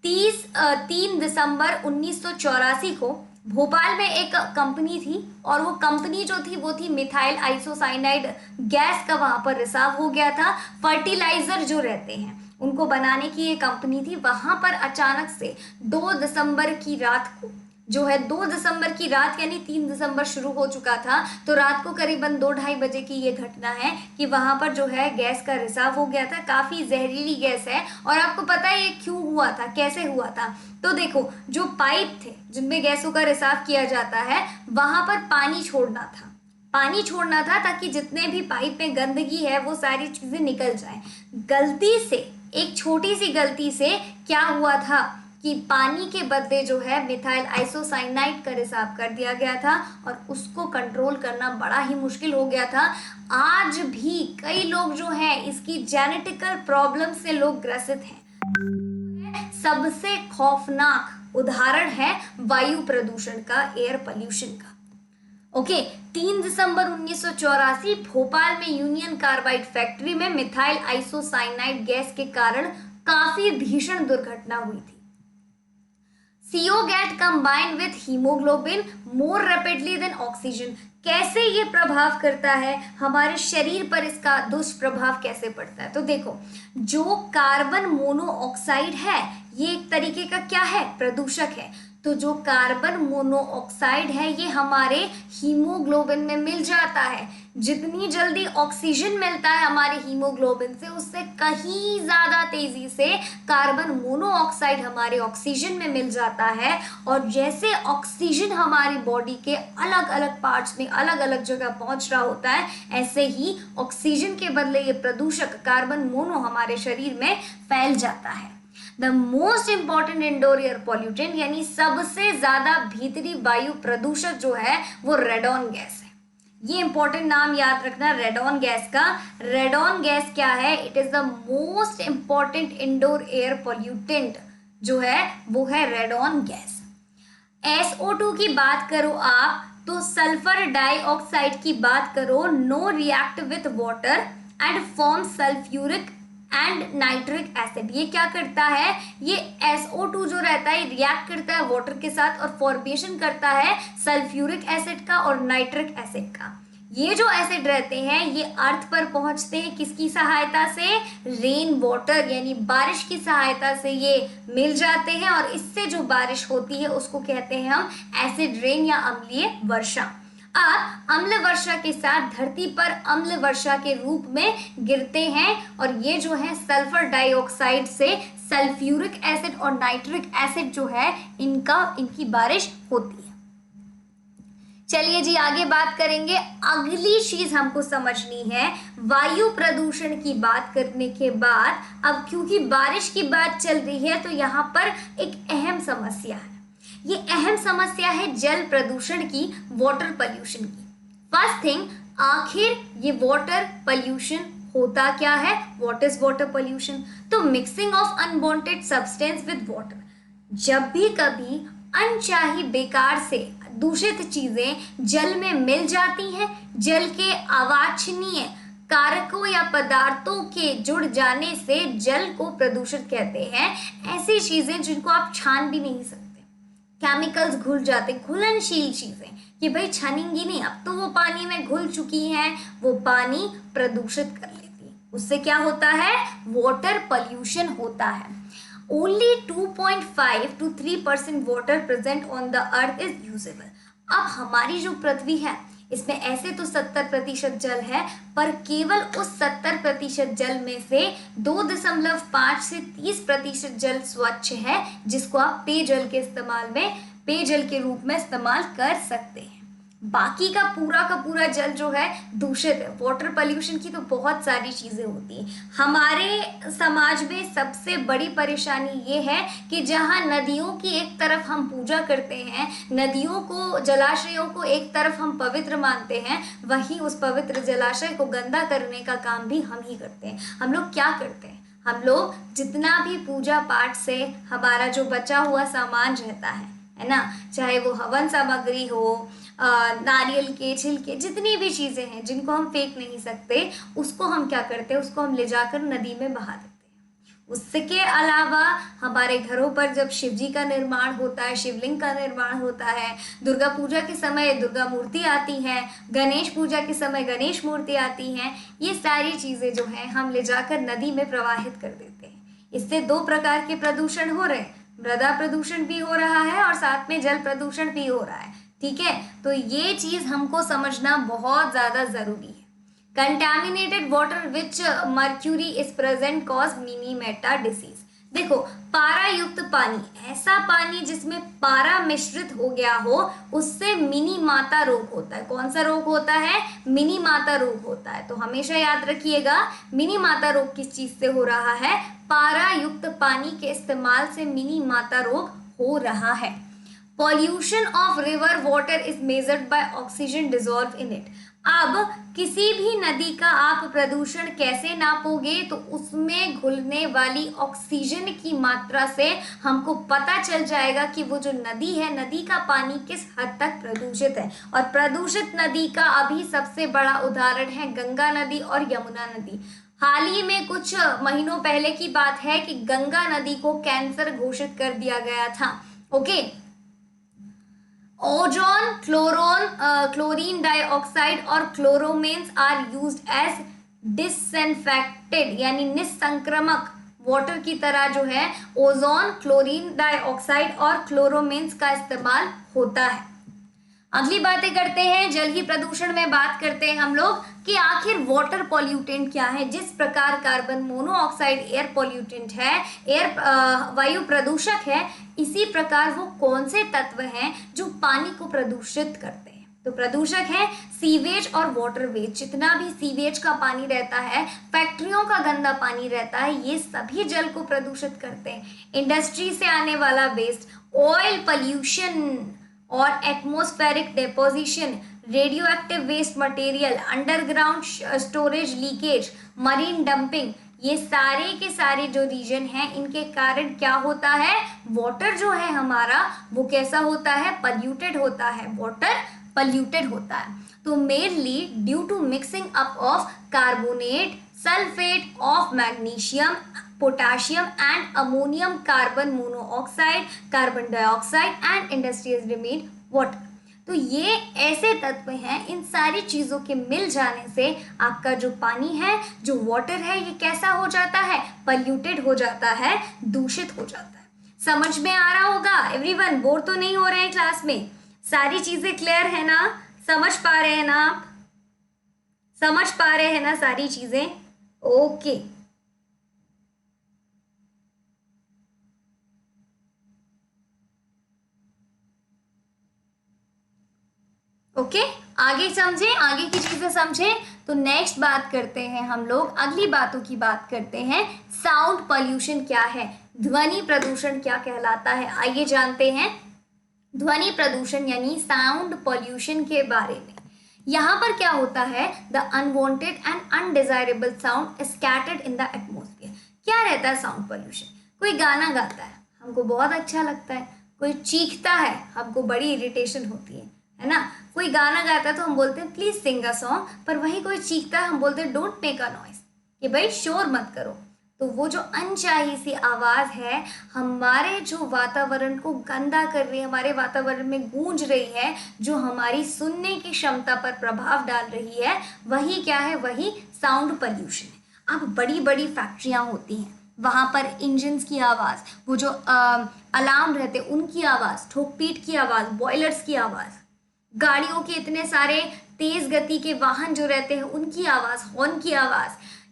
Speaker 1: 3 दिसंबर 1984 को भोपाल में एक कंपनी थी, और वो कंपनी जो थी वो थी मिथाइल आइसोसाइनाइड गैस का वहां पर रिसाव हो गया था। फर्टिलाइजर जो रहते हैं उनको बनाने की ये कंपनी थी। वहां पर अचानक से 2 दिसंबर की रात को जो है, 2 दिसंबर की रात यानी 3 दिसंबर शुरू हो चुका था, तो रात को करीबन 2-2:30 बजे की ये घटना है कि वहां पर जो है गैस का रिसाव हो गया था। काफी जहरीली गैस है, और आपको पता है ये क्यों हुआ था, कैसे हुआ था? तो देखो, जो पाइप थे जिनमें गैसों का रिसाव किया जाता है, वहां पर पानी छोड़ना था ताकि जितने भी पाइप में गंदगी है वो सारी चीजें निकल जाए। गलती से, एक छोटी सी गलती से क्या हुआ था कि पानी के बदले जो है मिथाइल आइसोसाइनाइड का रिसाव कर दिया गया था, और उसको कंट्रोल करना बड़ा ही मुश्किल हो गया था। आज भी कई लोग जो हैं इसकी जेनेटिकल प्रॉब्लम से लोग ग्रसित हैं। सबसे खौफनाक उदाहरण है वायु प्रदूषण का, एयर पोल्यूशन का। ओके, 3 दिसंबर 1984 भोपाल में यूनियन कार्बाइड फैक्ट्री में मिथाइल आइसोसाइनाइड गैस के कारण काफी भीषण दुर्घटना हुई थी। CO get combined with hemoglobin more rapidly than oxygen। कैसे ये प्रभाव करता है हमारे शरीर पर, इसका दुष्प्रभाव कैसे पड़ता है? तो देखो, जो कार्बन मोनोऑक्साइड है ये एक तरीके का क्या है? प्रदूषक है। तो जो कार्बन मोनोऑक्साइड है ये हमारे हीमोग्लोबिन में मिल जाता है। जितनी जल्दी ऑक्सीजन मिलता है हमारे हीमोग्लोबिन से, उससे कहीं ज़्यादा तेजी से कार्बन मोनोऑक्साइड हमारे ऑक्सीजन में मिल जाता है। और जैसे ऑक्सीजन हमारी बॉडी के अलग अलग पार्ट्स में अलग अलग जगह पहुंच रहा होता है, ऐसे ही ऑक्सीजन के बदले ये प्रदूषक कार्बन मोनो हमारे शरीर में फैल जाता है। The most important indoor air pollutant यानी सबसे ज्यादा भीतरी वायु प्रदूषक जो है वो रेडॉन गैस है। ये इंपॉर्टेंट नाम याद रखना रेडॉन गैस का। रेडॉन गैस क्या है? It is the most important indoor air pollutant जो है वो है रेडॉन गैस। SO2 की बात करो आप तो सल्फर डाइऑक्साइड की बात करो, no react with water and form sulphuric and nitric acid. ये क्या करता है? ये SO2 जो रहता है रिएक्ट करता है वाटर के साथ और फॉर्मेशन करता है सल्फ्यूरिक एसिड का और नाइट्रिक एसिड का। ये जो एसिड रहते हैं ये अर्थ पर पहुंचते हैं किसकी सहायता से? रेन वाटर यानी बारिश की सहायता से ये मिल जाते हैं और इससे जो बारिश होती है उसको कहते हैं हम एसिड रेन या अम्लीय वर्षा। अब अम्ल वर्षा के साथ धरती पर अम्ल वर्षा के रूप में गिरते हैं और ये जो है सल्फर डाइऑक्साइड से सल्फ्यूरिक एसिड और नाइट्रिक एसिड जो है इनकी बारिश होती है। चलिए जी आगे बात करेंगे। अगली चीज हमको समझनी है वायु प्रदूषण की बात करने के बाद, अब क्योंकि बारिश की बात चल रही है तो यहाँ पर एक अहम समस्या है। ये अहम समस्या है जल प्रदूषण की, वाटर पोल्यूशन की। फर्स्ट थिंग, आखिर ये वाटर पोल्यूशन होता क्या है? What is water pollution? तो mixing of unwanted substance with water. जब भी कभी अनचाही बेकार से दूषित चीजें जल में मिल जाती हैं, जल के अवांछनीय कारकों या पदार्थों के जुड़ जाने से जल को प्रदूषित कहते हैं। ऐसी चीजें जिनको आप छान भी नहीं सकते, केमिकल्स घुल जाते, घुलनशील चीजें कि भाई छानेंगी नहीं, अब तो वो पानी में घुल चुकी हैं, वो पानी प्रदूषित कर लेती है। उससे क्या होता है? वाटर पोल्यूशन होता है। Only 2.5 to 3% water present on the earth is usable. अब हमारी जो पृथ्वी है इसमें ऐसे तो 70% जल है, पर केवल उस 70% जल में से 2.5 से 30% जल स्वच्छ है जिसको आप पेयजल के रूप में इस्तेमाल कर सकते हैं। बाकी का पूरा जल जो है दूषित है। वाटर पोल्यूशन की तो बहुत सारी चीजें होती हैं। हमारे समाज में सबसे बड़ी परेशानी ये है कि जहाँ नदियों की एक तरफ हम पूजा करते हैं, नदियों को, जलाशयों को एक तरफ हम पवित्र मानते हैं, वहीं उस पवित्र जलाशय को गंदा करने का काम भी हम ही करते हैं। हम लोग क्या करते हैं? हम लोग जितना भी पूजा पाठ से हमारा जो बचा हुआ सामान रहता है ना, चाहे वो हवन सामग्री हो, नारियल के छिलके, जितनी भी चीज़ें हैं जिनको हम फेंक नहीं सकते, उसको हम क्या करते हैं? उसको हम ले जाकर नदी में बहा देते हैं। उसके अलावा हमारे घरों पर जब शिव जी का निर्माण होता है, शिवलिंग का निर्माण होता है, दुर्गा पूजा के समय दुर्गा मूर्ति आती हैं, गणेश पूजा के समय गणेश मूर्ति आती हैं, ये सारी चीज़ें जो हैं हम ले जाकर नदी में प्रवाहित कर देते हैं। इससे 2 प्रकार के प्रदूषण हो रहे हैं, मृदा प्रदूषण भी हो रहा है और साथ में जल प्रदूषण भी हो रहा है। ठीक है, तो ये चीज हमको समझना बहुत ज्यादा जरूरी है। Contaminated water which mercury is present cause Minamata disease. देखो, पारा युक्त पानी, ऐसा पानी जिसमें पारा मिश्रित हो गया हो, उससे मिनी माता रोग होता है। कौन सा रोग होता है? मिनी माता रोग होता है। तो हमेशा याद रखिएगा, मिनी माता रोग किस चीज से हो रहा है? पारा युक्त पानी के इस्तेमाल से मिनी माता रोग हो रहा है। Pollution of river water is measured by oxygen dissolve in it. अब किसी भी नदी का आप प्रदूषण कैसे नापोगे? तो उसमें घुलने वाली ऑक्सीजन की मात्रा से हमको पता चल जाएगा कि वो जो नदी है, नदी का पानी किस हद तक प्रदूषित है। और प्रदूषित नदी का अभी सबसे बड़ा उदाहरण है गंगा नदी और यमुना नदी। हाल ही में कुछ महीनों पहले की बात है कि गंगा नदी को कैंसर घोषित कर दिया गया था। ओके, ओजोन, क्लोरीन डाइऑक्साइड और क्लोरोमेन्स आर यूज्ड एज डिसइंफेक्टेड यानी निसंक्रमक वाटर की तरह जो है ओजोन, क्लोरीन डाइऑक्साइड और क्लोरोमिन्स का इस्तेमाल होता है। अगली बातें करते हैं, जल ही प्रदूषण में बात करते हैं हम लोग कि आखिर वाटर पॉल्यूटेंट क्या है। जिस प्रकार कार्बन मोनोऑक्साइड एयर पॉल्यूटेंट है, एयर वायु प्रदूषक है, इसी प्रकार वो कौन से तत्व हैं जो पानी को प्रदूषित करते हैं। तो प्रदूषक है सीवेज और वाटर वेस्ट। जितना भी सीवेज का पानी रहता है, फैक्ट्रियों का गंदा पानी रहता है, ये सभी जल को प्रदूषित करते हैं। इंडस्ट्री से आने वाला वेस्ट, ऑयल पॉल्यूशन और atmospheric deposition, radioactive waste material, underground storage leakage, marine dumping, ये सारे के सारे जो रीजन हैं, इनके कारण क्या होता है, वाटर जो है हमारा वो कैसा होता है, पल्यूटेड होता है, वाटर पल्यूटेड होता है। तो mainly due to mixing up of carbonate, sulphate of magnesium, potassium and ammonium, carbon monoxide, carbon dioxide and industrial remain water. तो ये ऐसे तत्व हैं, इन सारी चीज़ों के मिल जाने से आपका जो पानी है, जो वाटर है, ये कैसा हो जाता है, पल्यूटेड हो जाता है, दूषित हो जाता है। समझ में आ रहा होगा एवरीवन? बोर तो नहीं हो रहे हैं क्लास में? सारी चीज़ें क्लियर है ना? समझ पा रहे हैं ना आप? समझ पा रहे हैं ना सारी चीज़ें? ओके। ओके, आगे समझें, आगे की चीजें समझें। तो नेक्स्ट बात करते हैं हम लोग, अगली बातों की बात करते हैं, साउंड पॉल्यूशन क्या है, ध्वनि प्रदूषण क्या कहलाता है। आइए जानते हैं ध्वनि प्रदूषण यानी साउंड पॉल्यूशन के बारे में। यहाँ पर क्या होता है, the unwanted and undesirable sound scattered in the atmosphere. क्या रहता है साउंड पॉल्यूशन? कोई गाना गाता है, हमको बहुत अच्छा लगता है, कोई चीखता है, हमको बड़ी इरिटेशन होती है ना। कोई गाना गाता है तो हम बोलते हैं प्लीज सिंग अ सॉन्ग, पर वही कोई चीखता है हम बोलते हैं डोंट मेक अ नॉइस, कि भाई शोर मत करो। तो वो जो अनचाही सी आवाज़ है हमारे जो वातावरण को गंदा कर रही है, हमारे वातावरण में गूंज रही है, जो हमारी सुनने की क्षमता पर प्रभाव डाल रही है, वही क्या है, वही साउंड पॉल्यूशन है। अब बड़ी बड़ी फैक्ट्रियाँ होती हैं, वहाँ पर इंजन्स की आवाज़, वो जो अलार्म रहते उनकी आवाज़, ठोक पीट की आवाज़, बॉयलर्स की आवाज़, गाड़ियों के इतने सारे तेज गति के वाहन जो रहते हैं उनकी आवाज़, हॉर्न की आवाज़,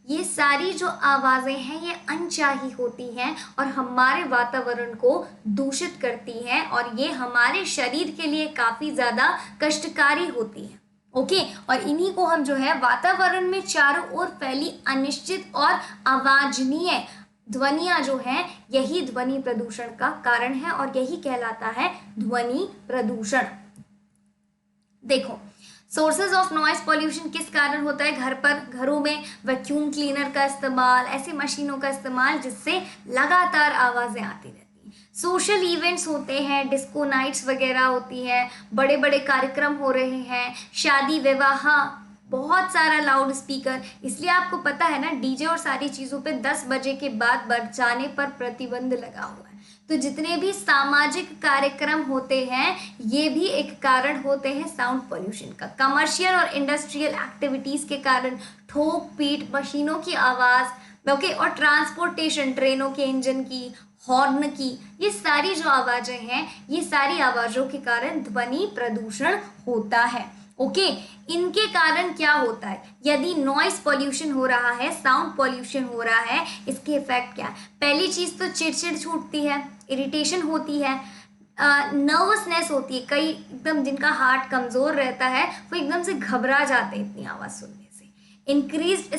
Speaker 1: ये सारी जो आवाज़ें हैं ये अनचाही होती हैं और हमारे वातावरण को दूषित करती हैं और ये हमारे शरीर के लिए काफ़ी ज़्यादा कष्टकारी होती है। ओके, और इन्हीं को हम जो है वातावरण में चारों ओर फैली अनिश्चित और अवांछनीय ध्वनियाँ जो हैं, यही ध्वनि प्रदूषण का कारण है और यही कहलाता है ध्वनि प्रदूषण। देखो, सोर्सेज ऑफ नॉइस पॉल्यूशन किस कारण होता है, घरों में वैक्यूम क्लीनर का इस्तेमाल, ऐसी मशीनों का इस्तेमाल जिससे लगातार आवाज़ें आती रहती हैं। सोशल इवेंट्स होते हैं, डिस्को नाइट्स वगैरह होती हैं, बड़े बड़े कार्यक्रम हो रहे हैं, शादी विवाह, बहुत सारा लाउड स्पीकर। इसलिए आपको पता है ना, डीजे और सारी चीज़ों पे 10 बजे के बाद बजाने पर प्रतिबंध लगा हुआ है। तो जितने भी सामाजिक कार्यक्रम होते हैं ये भी एक कारण होते हैं साउंड पॉल्यूशन का। कमर्शियल और इंडस्ट्रियल एक्टिविटीज़ के कारण ठोक पीट, मशीनों की आवाज़, ओके, और ट्रांसपोर्टेशन, ट्रेनों के इंजन की, हॉर्न की, ये सारी जो आवाज़ें हैं, ये सारी आवाज़ों के कारण ध्वनि प्रदूषण होता है। ओके, इनके कारण क्या होता है, यदि नॉइस पॉल्यूशन हो रहा है, साउंड पॉल्यूशन हो रहा है, इसके इफेक्ट क्या है। पहली चीज़ तो चिड़चिड़ छूटती है, इरिटेशन होती है, नर्वसनेस होती है। कई एकदम जिनका हार्ट कमज़ोर रहता है वो एकदम से घबरा जाते हैं इतनी आवाज़ सुनने से। इंक्रीज्ड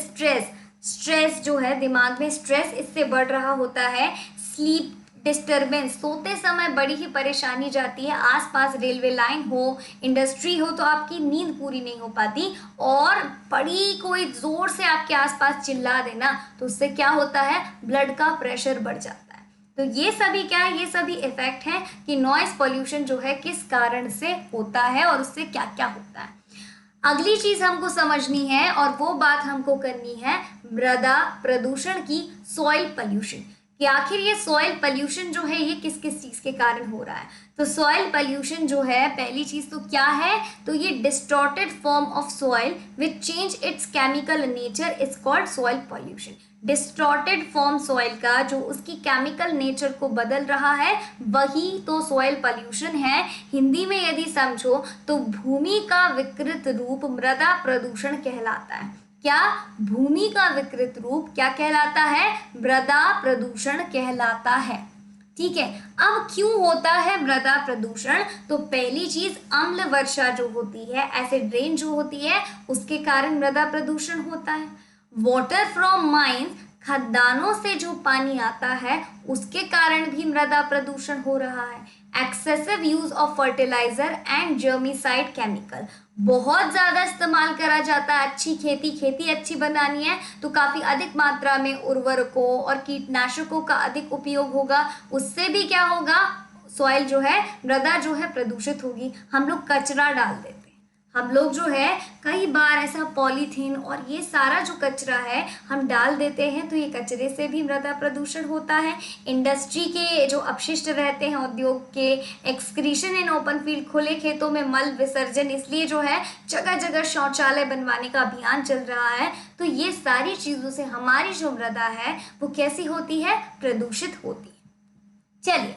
Speaker 1: स्ट्रेस जो है, दिमाग में स्ट्रेस इससे बढ़ रहा होता है। स्लीप डिस्टर्बेंस, सोते समय बड़ी ही परेशानी जाती है। आसपास रेलवे लाइन हो, इंडस्ट्री हो तो आपकी नींद पूरी नहीं हो पाती, और बड़ी कोई ज़ोर से आपके आसपास चिल्ला देना तो उससे क्या होता है, ब्लड का प्रेशर बढ़ जाता है। तो ये सभी क्या है, ये सभी इफेक्ट हैं कि नॉइस पॉल्यूशन जो है किस कारण से होता है और उससे क्या क्या होता है। अगली चीज़ हमको समझनी है और वो बात हमको करनी है मृदा प्रदूषण की, सॉइल पॉल्यूशन। कि आखिर ये सॉइल पोल्यूशन जो है ये किस किस चीज़ के कारण हो रहा है। तो सॉइल पोल्यूशन जो है, पहली चीज़ तो क्या है, तो ये distorted form of soil which change it's chemical nature is called soil pollution. Distorted form soil का जो उसकी केमिकल नेचर को बदल रहा है वही तो सॉइल पोल्यूशन है। हिंदी में यदि समझो तो भूमि का विकृत रूप मृदा प्रदूषण कहलाता है। क्या? भूमि का विकृत रूप क्या कहलाता है? मृदा प्रदूषण कहलाता है। ठीक है, अब क्यों होता है मृदा प्रदूषण? तो पहली चीज अम्ल वर्षा जो होती है, एसिड रेन जो होती है, उसके कारण मृदा प्रदूषण होता है। वाटर फ्रॉम माइंस, खदानों से जो पानी आता है उसके कारण भी मृदा प्रदूषण हो रहा है। Excessive use of fertilizer and germicide chemical, बहुत ज्यादा इस्तेमाल करा जाता है। खेती अच्छी बनानी है तो काफी अधिक मात्रा में उर्वरकों और कीटनाशकों का अधिक उपयोग होगा, उससे भी क्या होगा, सॉइल जो है, मृदा जो है प्रदूषित होगी। हम लोग कचरा डाल देते हैं, हम लोग जो है कई बार ऐसा पॉलीथीन और ये सारा जो कचरा है हम डाल देते हैं, तो ये कचरे से भी मृदा प्रदूषण होता है। इंडस्ट्री के जो अपशिष्ट रहते हैं, उद्योग के एक्सक्रीशन इन ओपन फील्ड, खुले खेतों में मल विसर्जन, इसलिए जो है जगह जगह शौचालय बनवाने का अभियान चल रहा है। तो ये सारी चीज़ों से हमारी जो मृदा है वो कैसी होती है? प्रदूषित होती है। चलिए,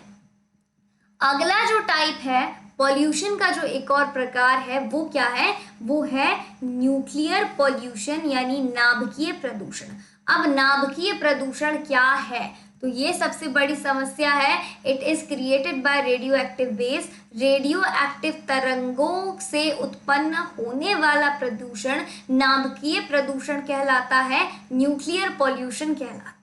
Speaker 1: अगला जो टाइप है पॉल्यूशन का, जो एक और प्रकार है वो क्या है? वो है न्यूक्लियर पॉल्यूशन यानी नाभिकीय प्रदूषण। अब नाभिकीय प्रदूषण क्या है? तो ये सबसे बड़ी समस्या है। It is created by radio active waves, radio active तरंगों से उत्पन्न होने वाला प्रदूषण नाभिकीय प्रदूषण कहलाता है, न्यूक्लियर पॉल्यूशन कहलाता है।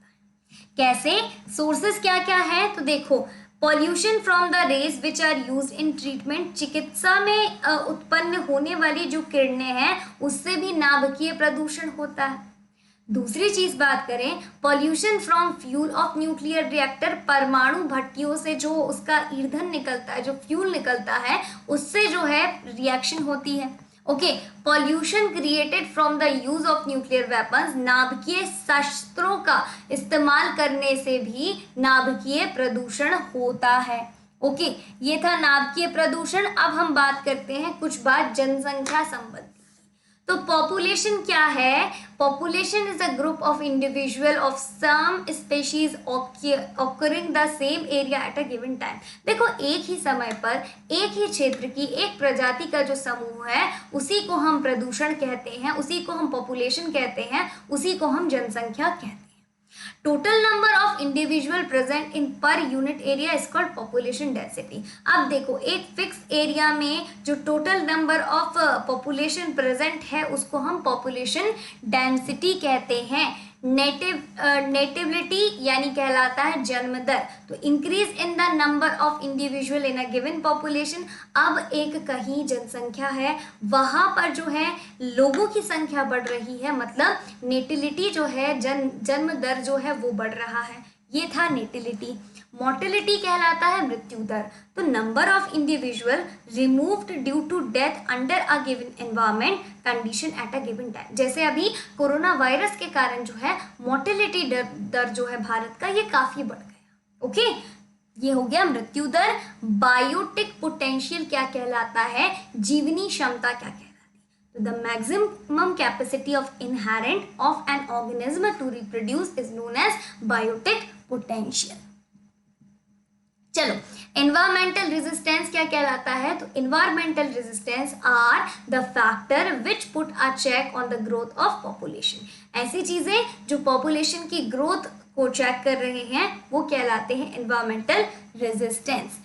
Speaker 1: कैसे? सोर्सेस क्या क्या है? तो देखो, pollution from the rays which are use in treatment, चिकित्सा में उत्पन्न होने वाली जो किरणें हैं उससे भी नाभिकीय प्रदूषण होता है। दूसरी चीज बात करें, pollution from fuel of nuclear reactor, परमाणु भट्टियों से जो उसका ईंधन निकलता है, जो फ्यूल निकलता है, उससे जो है रिएक्शन होती है। Okay, pollution created from the use of nuclear weapons, नाभिकीय शस्त्रों का इस्तेमाल करने से भी नाभिकीय प्रदूषण होता है। ओके, ये था नाभिकीय प्रदूषण। अब हम बात करते हैं कुछ बात जनसंख्या संबंधी। तो पॉपुलेशन क्या है? Population is a group of individual of some species occurring the same area at a given time. देखो, एक ही समय पर एक ही क्षेत्र की एक प्रजाति का जो समूह है उसी को हम प्रदूषण कहते हैं, उसी को हम पॉपुलेशन कहते हैं, उसी को हम जनसंख्या कहते हैं। Total number of individual present in per unit area is called population density. अब देखो, एक फिक्स एरिया में जो total number of population present है उसको हम पॉपुलेशन डेंसिटी कहते हैं। नेटिविटी यानी कहलाता है जन्म दर। तो increase in the number of individual in a given population, अब एक कहीं जनसंख्या है वहां पर जो है लोगों की संख्या बढ़ रही है, मतलब नेटिलिटी जो है, जन्म दर जो है वो बढ़ रहा है। ये था नेटिलिटी। मोर्टेलिटी कहलाता है मृत्यु दर। तो number of individual removed due to death under a given environment condition at a given time. जैसे अभी कोरोना वायरस के कारण जो है मोर्टेलिटी दर जो है भारत का, ये काफी बढ़ गया। ओके, ये हो गया मृत्यु दर। बायोटिक पोटेंशियल क्या कहलाता है? जीवनी क्षमता क्या कहलाती है? तो the maximum capacity of inherent of an organism to reproduce is known as biotic potential. चलो, एनवायरमेंटल रेजिस्टेंस क्या कहलाता है? तो environmental resistance are the factor which put a check on the growth of population. ऐसी चीजें जो population की growth को चेक कर रहे हैं वो कहलाते हैं environmental resistance.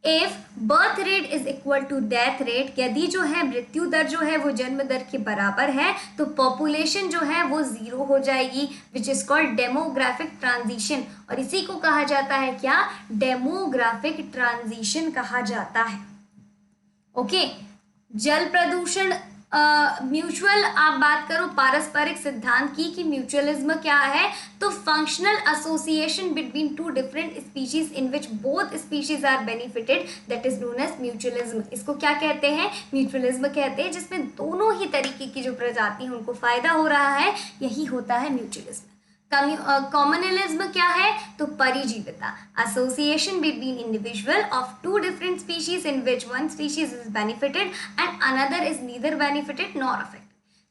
Speaker 1: If birth rate is equal to death rate, यदि जो है मृत्यु दर जो है वो जन्म दर के बराबर है तो पॉपुलेशन जो है वो जीरो हो जाएगी, which is called demographic transition. और इसी को कहा जाता है क्या? डेमोग्राफिक ट्रांजिशन कहा जाता है। ओके, जल प्रदूषण, म्यूचुअल, आप बात करो पारस्परिक सिद्धांत की कि म्यूचुअलिज्म क्या है? तो functional association between two different species in which both species are benefited, that is known as mutualism. इसको क्या कहते हैं? म्यूचुअलिज्म कहते हैं, जिसमें दोनों ही तरीके की जो प्रजाति है उनको फायदा हो रहा है, यही होता है म्यूचुअलिज्म। कॉमनलिज्म क्या है? तो परिजीविता, association between individual of two different species in which one species is benefited and another is neither benefited nor affected.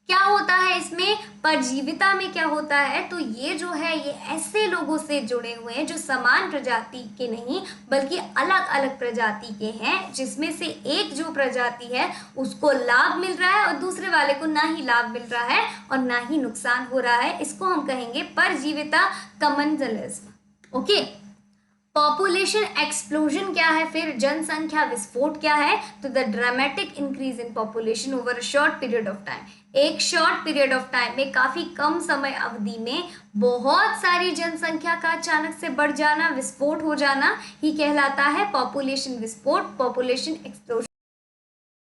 Speaker 1: क्या होता है इसमें? परजीविता में क्या होता है? तो ये जो है ये ऐसे लोगों से जुड़े हुए हैं जो समान प्रजाति के नहीं बल्कि अलग अलग प्रजाति के हैं, जिसमें से एक जो प्रजाति है उसको लाभ मिल रहा है और दूसरे वाले को ना ही लाभ मिल रहा है और ना ही नुकसान हो रहा है। इसको हम कहेंगे परजीविता, कमनलिज्म। ओके, पॉपुलेशन एक्सप्लोजन क्या है? फिर जनसंख्या विस्फोट क्या है? तो the dramatic increase in population over a short period of time. एक शॉर्ट पीरियड ऑफ टाइम में, काफी कम समय अवधि में बहुत सारी जनसंख्या का अचानक से बढ़ जाना, विस्फोट हो जाना ही कहलाता है पॉपुलेशन विस्फोट, पॉपुलेशन एक्सप्लोजन।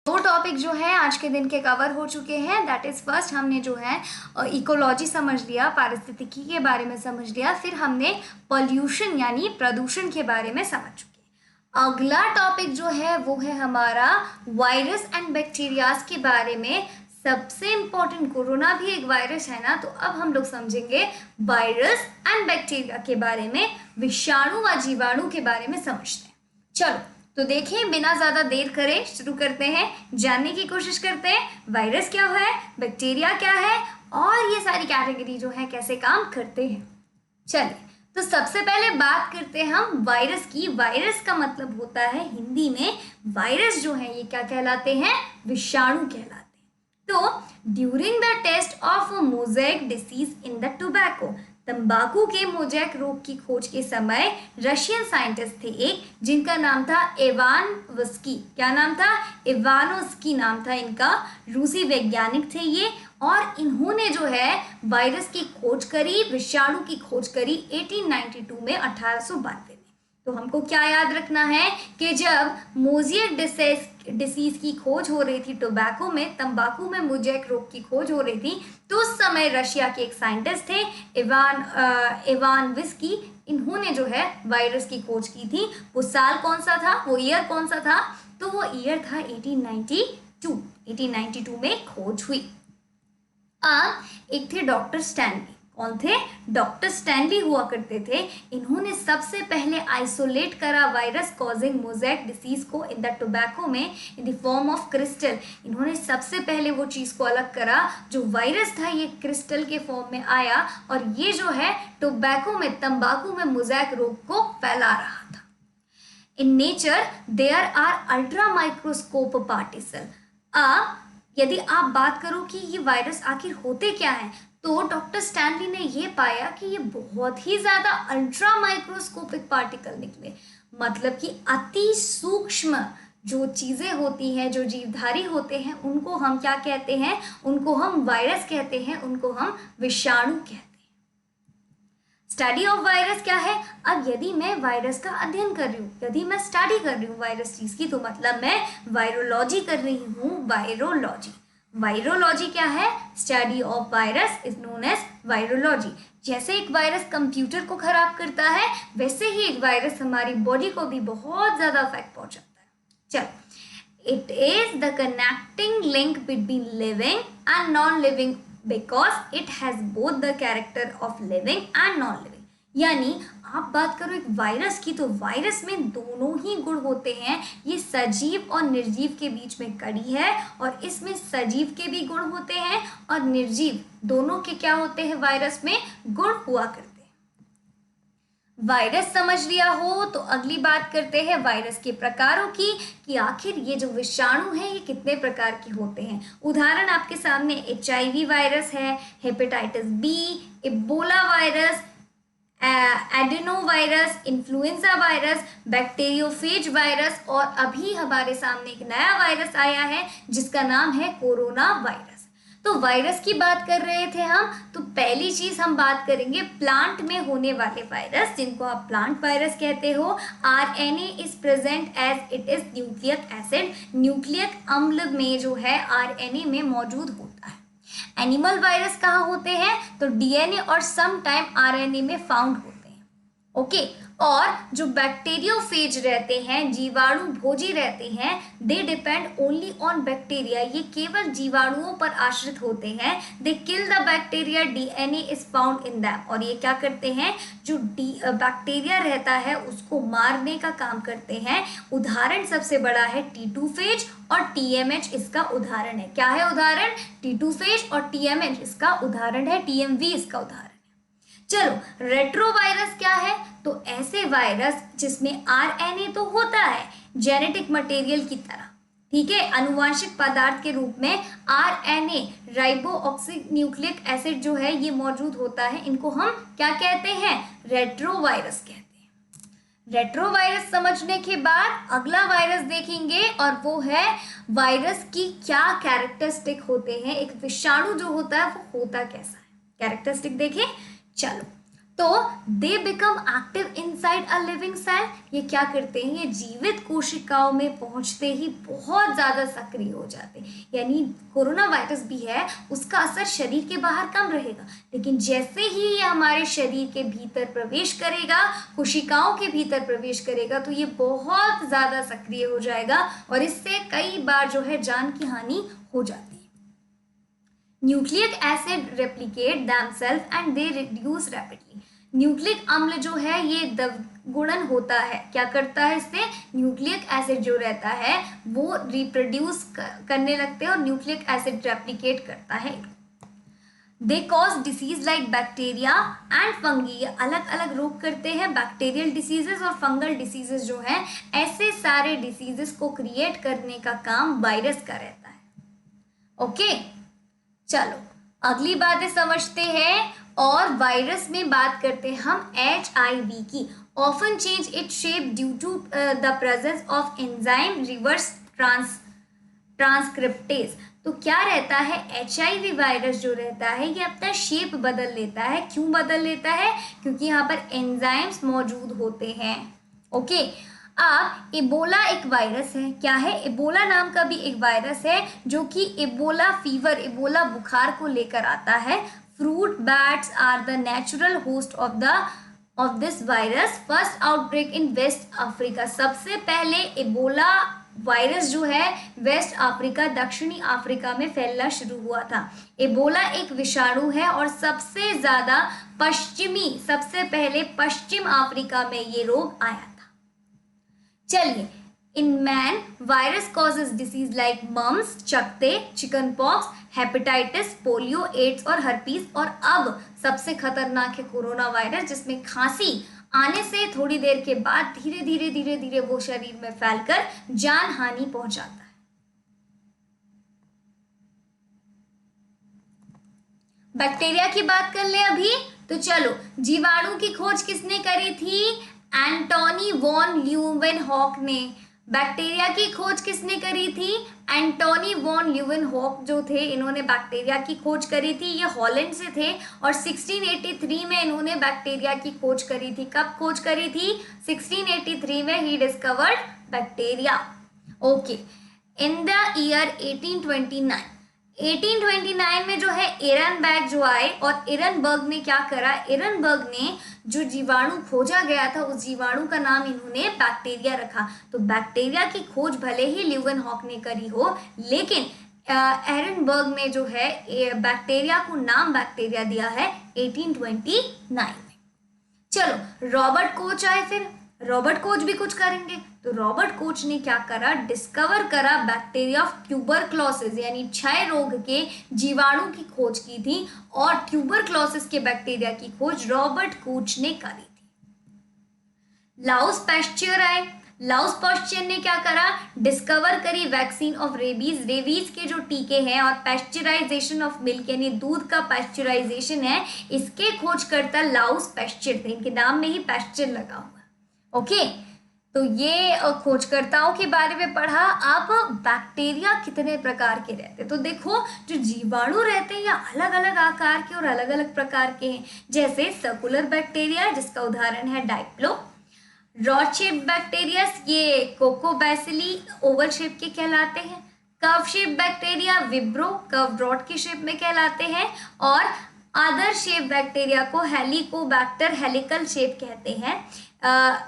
Speaker 1: दो टॉपिक जो है आज के दिन के कवर हो चुके हैं। दैट इज फर्स्ट हमने जो है इकोलॉजी समझ लिया, पारिस्थितिकी के बारे में समझ लिया, फिर हमने पॉल्यूशन यानी प्रदूषण के बारे में समझ चुके हैं। अगला टॉपिक जो है वो है हमारा वायरस एंड बैक्टीरियाज के बारे में। सबसे इम्पोर्टेंट, कोरोना भी एक वायरस है ना, तो अब हम लोग समझेंगे वायरस एंड बैक्टीरिया के बारे में, विषाणु व जीवाणु के बारे में समझते हैं। चलो तो देखिए, बिना ज्यादा देर करे शुरू करते हैं, जानने की कोशिश करते हैं वायरस क्या है, बैक्टीरिया क्या है और ये सारी कैटेगरी जो है कैसे काम करते हैं। चलिए, तो सबसे पहले बात करते हैं हम वायरस की। वायरस का मतलब होता है हिंदी में, वायरस जो है ये क्या कहलाते हैं? विषाणु कहलाते हैं। तो during the test of mosaic disease in the tobacco, तंबाकू के मोज़ेक रोग की खोज के समय रशियन साइंटिस्ट थे एक, जिनका नाम था इवानोव्स्की। क्या नाम था? इवानोव्स्की नाम था इनका। रूसी वैज्ञानिक थे ये, और इन्होंने जो है वायरस की खोज करी, विषाणु की खोज करी 1892 में, 1892 में। तो हमको क्या याद रखना है कि जब मोज़ेक डिसीज की खोज हो रही थी टोबैको में, तंबाकू में मोज़ेक रोग की खोज हो रही थी, तो उस समय रशिया के एक साइंटिस्ट थे इवानोव्स्की। इन्होंने जो है वायरस की खोज की थी। वो साल कौन सा था, वो ईयर कौन सा था? तो वो ईयर था 1892। 1892 में खोज हुई। एक थे डॉक्टर स्टैनली। कौन थे? डॉक्टर स्टैनली हुआ करते थे। इन्होंने सबसे पहले आइसोलेट करा वायरस कॉजिंग मोज़ेक डिसीज को इन द टोबैको में in the form of crystal. इन्होंने सबसे पहले वो चीज़ को अलग करा, जो वायरस था ये क्रिस्टल के फॉर्म में आया और ये जो है टोबैको में, तंबाकू में मोज़ेक रोग को फैला रहा था। In nature there are ultra microscope particle. यदि आप बात करो कि ये वायरस आखिर होते क्या हैं, तो डॉक्टर स्टैनली ने ये पाया कि ये बहुत ही ज़्यादा अल्ट्रा माइक्रोस्कोपिक पार्टिकल निकले। मतलब कि अति सूक्ष्म जो चीज़ें होती हैं, जो जीवधारी होते हैं, उनको हम क्या कहते हैं? उनको हम वायरस कहते हैं, उनको हम विषाणु कहते हैं। स्टडी ऑफ वायरस क्या है? अब यदि मैं वायरस का अध्ययन कर रही हूँ, यदि मैं स्टडी कर रही हूँ वायरस चीज़ की, तो मतलब मैं वायरोलॉजी कर रही हूँ। वायरोलॉजी, वायरोलॉजी क्या है? Study of virus is known as virology. जैसे एक वायरस कंप्यूटर को खराब करता है, वैसे ही एक वायरस हमारी बॉडी को भी बहुत ज़्यादा इफेक्ट पहुंचाता है। चलो, it is the connecting link between living and non living because it has both the character of living and non living. यानी आप बात करो एक वायरस की, तो वायरस में दोनों ही गुण होते हैं। ये सजीव और निर्जीव के बीच में कड़ी है, और इसमें सजीव के भी गुण होते हैं और निर्जीव दोनों के क्या होते हैं? वायरस में गुण हुआ करते हैं। वायरस समझ लिया हो तो अगली बात करते हैं वायरस के प्रकारों की, कि आखिर ये जो विषाणु हैं ये कितने प्रकार के होते हैं। उदाहरण आपके सामने HIV वायरस है, hepatitis B, Ebola virus, adeno virus, influenza virus, bacteriophage virus, और अभी हमारे सामने एक नया वायरस आया है जिसका नाम है कोरोना वायरस। तो वायरस की बात कर रहे थे हम, तो पहली चीज हम बात करेंगे प्लांट में होने वाले वायरस, जिनको आप प्लांट वायरस कहते हो। RNA is present as it is nucleic acid. Nucleic अम्ल में जो है RNA में मौजूद होता है। एनिमल वायरस कहाँ होते हैं? तो DNA और सम टाइम RNA में फाउंड होते हैं। ओके, और जो बैक्टीरियोफेज रहते हैं, जीवाणु भोजी रहते हैं, they depend only on bacteria, ये केवल जीवाणुओं पर आश्रित होते हैं। They kill the bacteria, DNA is found in them, और ये क्या करते हैं, जो बैक्टीरिया रहता है उसको मारने का काम करते हैं। उदाहरण सबसे बड़ा है T2 फेज और TMH इसका उदाहरण है। क्या है उदाहरण? T2 फेज और TMH इसका उदाहरण है, TMV इसका उदाहरण है। चलो रेट्रोवायरस क्या है? तो ऐसे वायरस जिसमें RNA तो होता है जेनेटिक मटेरियल की तरह, ठीक है, अनुवांशिक पदार्थ के रूप में RNA राइबोऑक्सीन्यूक्लिक एसिड जो है ये मौजूद होता है। इनको हम क्या कहते हैं? रेट्रोवायरस कहते हैं। रेट्रोवायरस समझने के बाद अगला वायरस देखेंगे और वो है वायरस की क्या कैरेक्टरिस्टिक होते हैं, एक विषाणु जो होता है वो होता कैसा है, कैरेक्टरिस्टिक देखें। चलो, तो they become active inside a living cell, ये क्या करते हैं, ये जीवित कोशिकाओं में पहुंचते ही बहुत ज्यादा सक्रिय हो जाते हैं। यानी कोरोना वायरस भी है, उसका असर शरीर के बाहर कम रहेगा, लेकिन जैसे ही ये हमारे शरीर के भीतर प्रवेश करेगा, कोशिकाओं के भीतर प्रवेश करेगा, तो ये बहुत ज्यादा सक्रिय हो जाएगा और इससे कई बार जो है जान की हानि हो जाती है। Nucleic acid replicate themselves and they reduce rapidly, nucleic अम्ल जो है ये द्विगुणन होता है, क्या करता है इससे, न्यूक्लिक एसिड जो रहता है वो रिप्रोड्यूस करने लगते हैं और न्यूक्लिक एसिड रेप्लिकेट करता है। They cause disease like bacteria and fungi, ये अलग अलग रोग करते हैं, बैक्टीरियल डिसीजेस और फंगल डिसीजेस जो हैं, ऐसे सारे डिसीजेस को क्रिएट करने का काम वायरस का रहता है। ओके, चलो अगली बातें समझते हैं और वायरस में बात करते हैं हम HIV की। Often change its shape due to the presence of enzyme reverse transcriptase. तो क्या रहता है, HIV वायरस जो रहता है ये अपना शेप बदल लेता है। क्यों बदल लेता है? क्योंकि यहाँ पर एंजाइम्स मौजूद होते हैं। ओके, अब एबोला एक वायरस है। क्या है? एबोला नाम का भी एक वायरस है जो कि एबोला फीवर, एबोला बुखार को लेकर आता है। Fruit bats are the natural host of this virus. First outbreak in West Africa, सबसे पहले एबोला वायरस जो है वेस्ट अफ्रीका, दक्षिणी अफ्रीका में फैलना शुरू हुआ था। एबोला एक विषाणु है और सबसे ज्यादा सबसे पहले पश्चिम अफ्रीका में ये रोग आया था। चलिए, in man virus causes disease like mumps, चकते, chicken pox, hepatitis, polio, AIDS और हर्पीस। और अब सबसे खतरनाक है कोरोना वायरस, जिसमें खांसी आने से थोड़ी देर के बाद धीरे धीरे वो शरीर में फैलकर जान हानि पहुंचाता है। बैक्टीरिया की बात कर ले अभी, तो चलो, जीवाणु की खोज किसने करी थी? एंटोनी वॉन ल्यूवेनहॉक ने। बैक्टीरिया की खोज किसने करी थी? एंटोनी वॉन ल्यूवेनहॉक जो थे, इन्होंने बैक्टीरिया की खोज करी थी। ये हॉलैंड से थे और 1683 में इन्होंने बैक्टीरिया की खोज करी थी। कब खोज करी थी? 1683 में he discovered bacteria. Okay, in the year 1829 में जो है एरनबर्ग जो आए और एरनबर्ग ने क्या करा, एरनबर्ग ने जो जीवाणु खोजा गया था उस जीवाणु का नाम इन्होंने बैक्टीरिया रखा। तो बैक्टीरिया की खोज भले ही ल्यूवेनहॉक ने करी हो, लेकिन एरनबर्ग ने जो है बैक्टीरिया को नाम बैक्टीरिया दिया है 1829 में। चलो, रॉबर्ट कोच आए, फिर रॉबर्ट कोच भी कुछ करेंगे। तो रॉबर्ट कोच ने क्या करा, डिस्कवर करा बैक्टीरिया ऑफ ट्यूबरक्लोसिस, यानी क्षय रोग के जीवाणु की खोज की थी और ट्यूबरक्लोसिस के बैक्टीरिया की खोज रॉबर्ट कोच ने करी थी। लाउस पैस्चर आए। लाउस पैस्चर ने क्या करा, डिस्कवर करी वैक्सीन ऑफ रेबीज, रेबीज के जो टीके हैं, और पैस्चराइजेशन ऑफ मिल्क, यानी दूध का पैस्चराइजेशन है, इसके खोजकर्ता लाउस पैस्चर थे। इनके नाम में ही पैस्चर लगा हुआ। ओके, तो ये खोजकर्ताओं के बारे में पढ़ा। अब बैक्टीरिया कितने प्रकार के रहते हैं, तो देखो, जो जीवाणु रहते हैं ये अलग अलग आकार के और अलग अलग प्रकार के हैं। जैसे सर्कुलर बैक्टीरिया, जिसका उदाहरण है डाइप्लो। रॉड शेप बैक्टीरिया, ये कोकोबैसिली ओवल शेप के कहलाते हैं। Curve shape bacteria विब्रो, curve rod के शेप में कहलाते हैं। और अदर शेप बैक्टीरिया को हेलिकोबैक्टर हेलिकल शेप कहते हैं।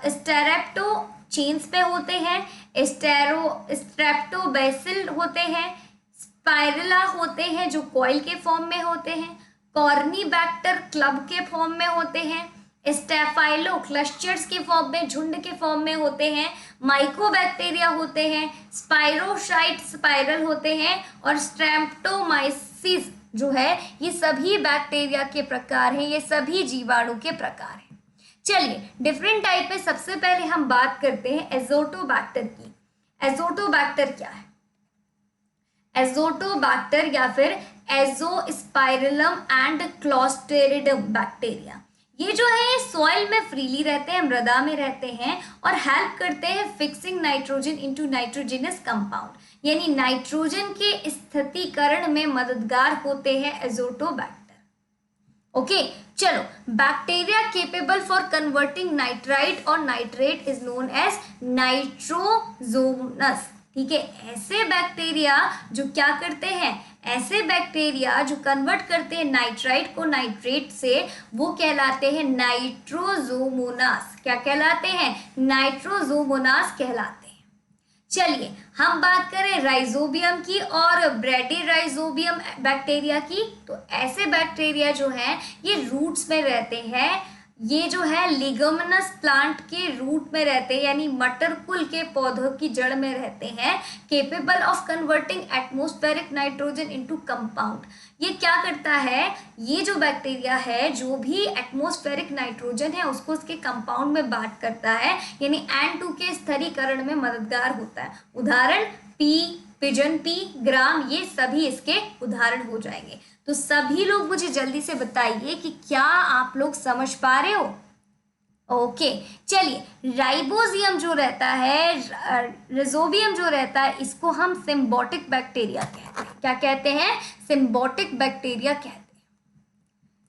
Speaker 1: स्टेरेप्टो चेन्स पे होते हैं, स्ट्रेप्टोबैसिल होते हैं, स्पाइरला होते हैं जो कॉइल के फॉर्म में होते हैं, कॉर्नीबैक्टर क्लब के फॉर्म में होते हैं, स्टेफाइलो क्लस्टर्स के फॉर्म में झुंड के फॉर्म में होते हैं, माइकोबैक्टीरिया होते हैं, स्पाइरोसाइट स्पाइरल होते हैं, और स्ट्रेप्टोमाइसिस जो है ये सभी बैक्टीरिया के प्रकार हैं, ये सभी जीवाणु के प्रकार हैं। चलिए डिफरेंट टाइप में सबसे पहले हम बात करते हैं एजोटोबैक्टर की। एजोटोबैक्टर क्या है? एजोटोबैक्टर या फिर एजोस्पाइरलम एंड क्लोस्ट्रिडियम बैक्टीरिया, ये जो है ये सॉइल में फ्रीली रहते हैं, मृदा में रहते हैं और हेल्प करते हैं fixing nitrogen into nitrogenous compound, यानी नाइट्रोजन के स्थितीकरण में मददगार होते हैं एजोटोबैक्टर। ओके चलो, bacteria capable for converting nitrite और नाइट्रेट इज नोन एज नाइट्रोजोमनस। ठीक है, ऐसे बैक्टीरिया जो क्या करते हैं, ऐसे बैक्टीरिया जो कन्वर्ट करते हैं नाइट्राइट को नाइट्रेट से, वो कहलाते हैं नाइट्रोजोमोनास। क्या कहलाते हैं? नाइट्रोजोमोनास कहलाते हैं। चलिए हम बात करें राइजोबियम की और ब्रैडीराइजोबियम बैक्टीरिया की। तो ऐसे बैक्टीरिया जो हैं ये रूट्स में रहते हैं, ये जो है लिगमनस प्लांट के रूट में रहते हैं, यानी मटर कुल के पौधों की जड़ में रहते हैं। Capable of converting atmospheric nitrogen into compound, ये क्या करता है, ये जो बैक्टीरिया है जो भी एटमॉस्फेरिक नाइट्रोजन है उसको उसके कंपाउंड में बांट करता है, यानी N2 के स्थिरीकरण में मददगार होता है। उदाहरण पी, पिजन पी, ग्राम, ये सभी इसके उदाहरण हो जाएंगे। तो सभी लोग मुझे जल्दी से बताइए कि क्या आप लोग समझ पा रहे हो? ओके चलिए, राइबोजियम जो रहता है, रिजोबियम जो रहता है, इसको हम सिम्बोटिक बैक्टीरिया कहते हैं। क्या कहते हैं? सिम्बोटिक बैक्टीरिया कहते हैं।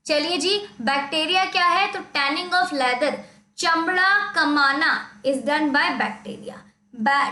Speaker 1: चलिए जी, बैक्टीरिया क्या है? तो टैनिंग ऑफ लेदर, चमड़ा कमाना is done by bacteria.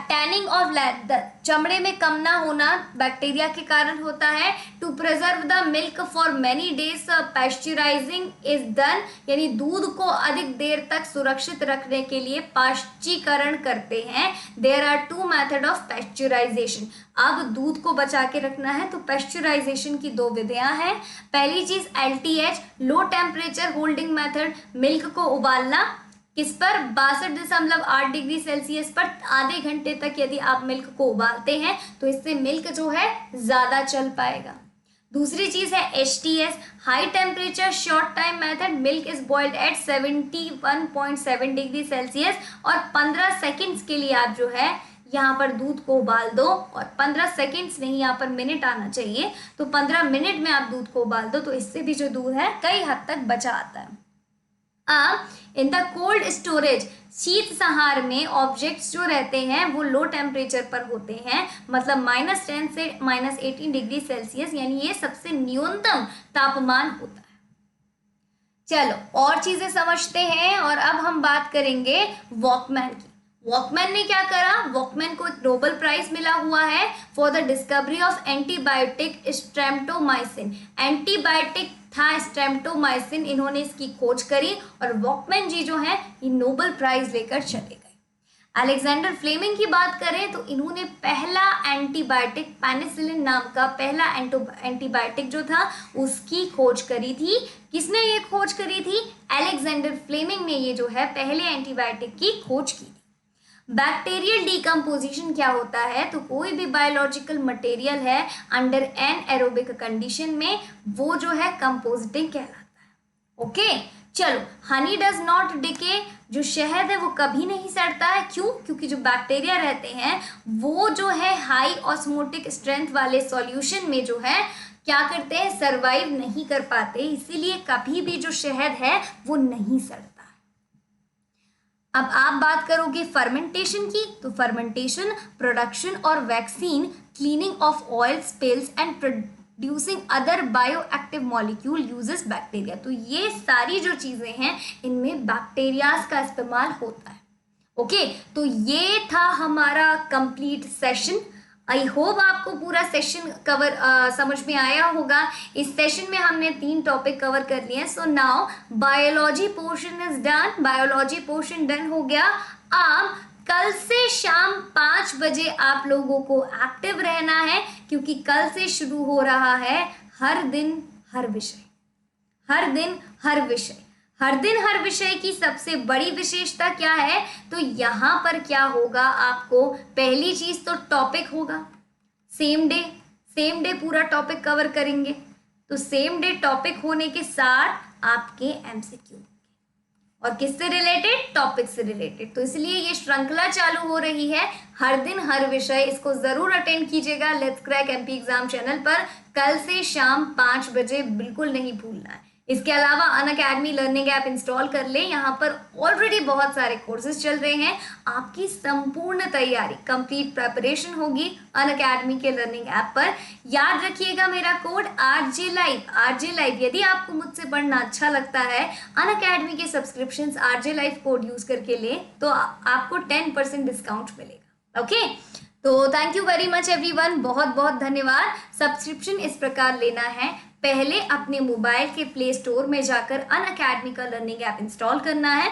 Speaker 1: Tanning of leather, चमड़े में कमना होना बैक्टीरिया के कारण होता है। To preserve the milk for many days, pasteurising is done, यानी दूध को अधिक देर तक सुरक्षित रखने के लिए पाश्चीकरण करते हैं। There are two method of pasteurization. अब दूध को बचा के रखना है तो पैस्चराइजेशन की दो विधियां हैं। पहली चीज LTH, low temperature holding method, milk को उबालना किस पर, 62.8 डिग्री सेल्सियस पर आधे घंटे तक यदि आप मिल्क को उबालते हैं तो इससे मिल्क जो है ज्यादा चल पाएगा। दूसरी चीज है HTS, high temperature short time method, milk is boiled at 71.7 degree Celsius और 15 सेकेंड्स के लिए आप जो है यहाँ पर दूध को उबाल दो, और 15 सेकेंड्स नहीं, यहाँ पर मिनट आना चाहिए, तो 15 मिनट में आप दूध को उबाल दो, तो इससे भी जो दूध है कई हद तक बचा आता है। इन द कोल्ड स्टोरेज, शीत संहार में ऑब्जेक्ट्स जो रहते हैं वो लो टेम्परेचर पर होते हैं, मतलब -10 से -18 डिग्री सेल्सियस, यानी ये सबसे न्यूनतम तापमान होता है। चलो और चीजें समझते हैं, और अब हम बात करेंगे वॉकमैन की। वॉकमैन ने क्या करा? वॉकमैन को नोबेल प्राइज मिला हुआ है for the discovery of antibiotic streptomycin. Antibiotic था स्ट्रेप्टोमाइसिन, इन्होंने इसकी खोज करी और वॉकमैन जी जो है ये नोबेल प्राइज लेकर चले गए। अलेक्जेंडर फ्लेमिंग की बात करें तो इन्होंने पहला एंटीबायोटिक, पेनिसिलिन नाम का पहला एंटीबायोटिक जो था उसकी खोज करी थी। किसने ये खोज करी थी? अलेक्जेंडर फ्लेमिंग ने ये जो है पहले एंटीबायोटिक की खोज की थी। बैक्टीरियल डिकम्पोजिशन क्या होता है? तो कोई भी बायोलॉजिकल मटेरियल है अंडर एनएरोबिक कंडीशन में वो जो है कंपोजिटिंग कहलाता है। ओके चलो, हनी डज नॉट डिके, जो शहद है वो कभी नहीं सड़ता है। क्यों? क्योंकि जो बैक्टीरिया रहते हैं वो जो है हाई ऑस्मोटिक स्ट्रेंथ वाले सॉल्यूशन में जो है क्या करते हैं, सर्वाइव नहीं कर पाते, इसीलिए कभी भी जो शहद है वो नहीं सड़ता। अब आप बात करोगे फर्मेंटेशन की, तो फर्मेंटेशन, प्रोडक्शन और vaccine, cleaning of oil spills and producing other bioactive molecule uses bacteria. तो ये सारी जो चीजें हैं इनमें बैक्टीरियाज का इस्तेमाल होता है। ओके तो ये था हमारा कंप्लीट सेशन। आई होप आपको पूरा सेशन कवर समझ में आया होगा। इस सेशन में हमने 3 टॉपिक कवर कर लिए हैं। So now biology portion is done, biology portion done हो गया। अब कल से शाम 5 बजे आप लोगों को एक्टिव रहना है, क्योंकि कल से शुरू हो रहा है हर दिन हर विषय। हर दिन हर विषय, हर दिन हर विषय की सबसे बड़ी विशेषता क्या है? तो यहाँ पर क्या होगा, आपको पहली चीज तो टॉपिक होगा, सेम डे पूरा टॉपिक कवर करेंगे। तो सेम डे टॉपिक होने के साथ आपके एमसीक्यू, और किससे रिलेटेड? टॉपिक से रिलेटेड। तो इसलिए ये श्रृंखला चालू हो रही है, हर दिन हर विषय। इसको जरूर अटेंड कीजिएगा let's crack MP exam channel पर, कल से शाम 5 बजे, बिल्कुल नहीं भूलना है। इसके अलावा अनअकैडमी लर्निंग ऐप इंस्टॉल कर लें, यहाँ पर ऑलरेडी बहुत सारे कोर्सेज चल रहे हैं। आपकी संपूर्ण तैयारी, कंप्लीट प्रिपरेशन होगी अनअकैडमी के लर्निंग ऐप पर। याद रखिएगा मेरा कोड आरजे लाइव। यदि आपको मुझसे पढ़ना अच्छा लगता है, अनअकैडमी के subscription RJ live code use करके लें तो आपको 10% डिस्काउंट मिलेगा। ओके, तो thank you very much everyone, बहुत बहुत धन्यवाद। सब्सक्रिप्शन इस प्रकार लेना है, पहले अपने मोबाइल के प्ले स्टोर में जाकर अनअकैडमी का लर्निंग ऐप इंस्टॉल करना है,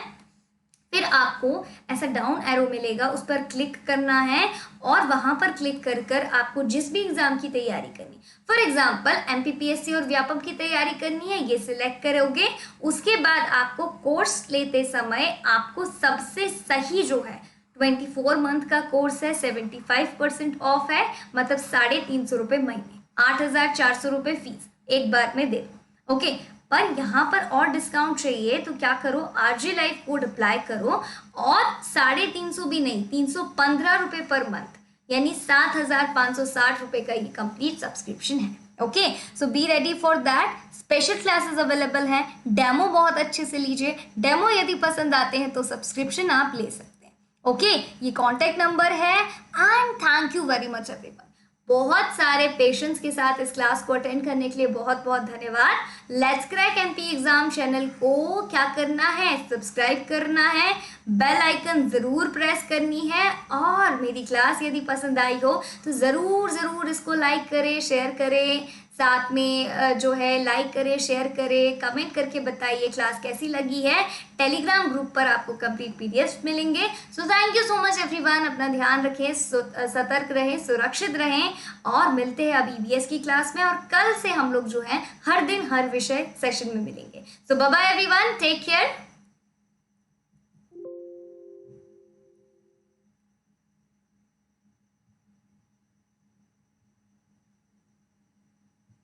Speaker 1: फिर आपको ऐसा डाउन एरो मिलेगा, उस पर क्लिक करना है, और वहां पर क्लिक कर कर आपको जिस भी एग्जाम की तैयारी करनी, फॉर एग्जाम्पल एमपीपीएससी और व्यापम की तैयारी करनी है, ये सिलेक्ट करोगे। उसके बाद आपको कोर्स लेते समय आपको सबसे सही जो है 24 मंथ का कोर्स है, 75% ऑफ है, मतलब 350 रुपये महीने, 8,400 रुपये फीस एक बार में दे दो। ओके, पर यहाँ पर और डिस्काउंट चाहिए तो क्या करो, आरजे लाइव कोड अप्लाई करो, और 350 भी नहीं, 315 रुपये पर मंथ, यानी 7,560 रुपये का ये कंप्लीट सब्सक्रिप्शन है। Okay, so be ready for that. Special classes available हैं, डेमो बहुत अच्छे से लीजिए, डेमो यदि पसंद आते हैं तो सब्सक्रिप्शन आप ले सकते हैं। ओके, ये कॉन्टैक्ट नंबर है। And thank you very much everyone, बहुत सारे पेशेंस के साथ इस क्लास को अटेंड करने के लिए बहुत बहुत धन्यवाद। Let's crack MP exam channel को क्या करना है, सब्सक्राइब करना है, बेल आइकन जरूर प्रेस करनी है, और मेरी क्लास यदि पसंद आई हो तो ज़रूर इसको लाइक करें, शेयर करें, साथ में जो है लाइक करें, शेयर करें, कमेंट करके बताइए क्लास कैसी लगी है। टेलीग्राम ग्रुप पर आपको कंप्लीट पीडीएफ मिलेंगे। So thank you so much everyone, अपना ध्यान रखें, सतर्क रहें, सुरक्षित रहें, और मिलते हैं अब ईवीएस की क्लास में, और कल से हम लोग जो है हर दिन हर विषय सेशन में मिलेंगे। So bye bye everyone, take care.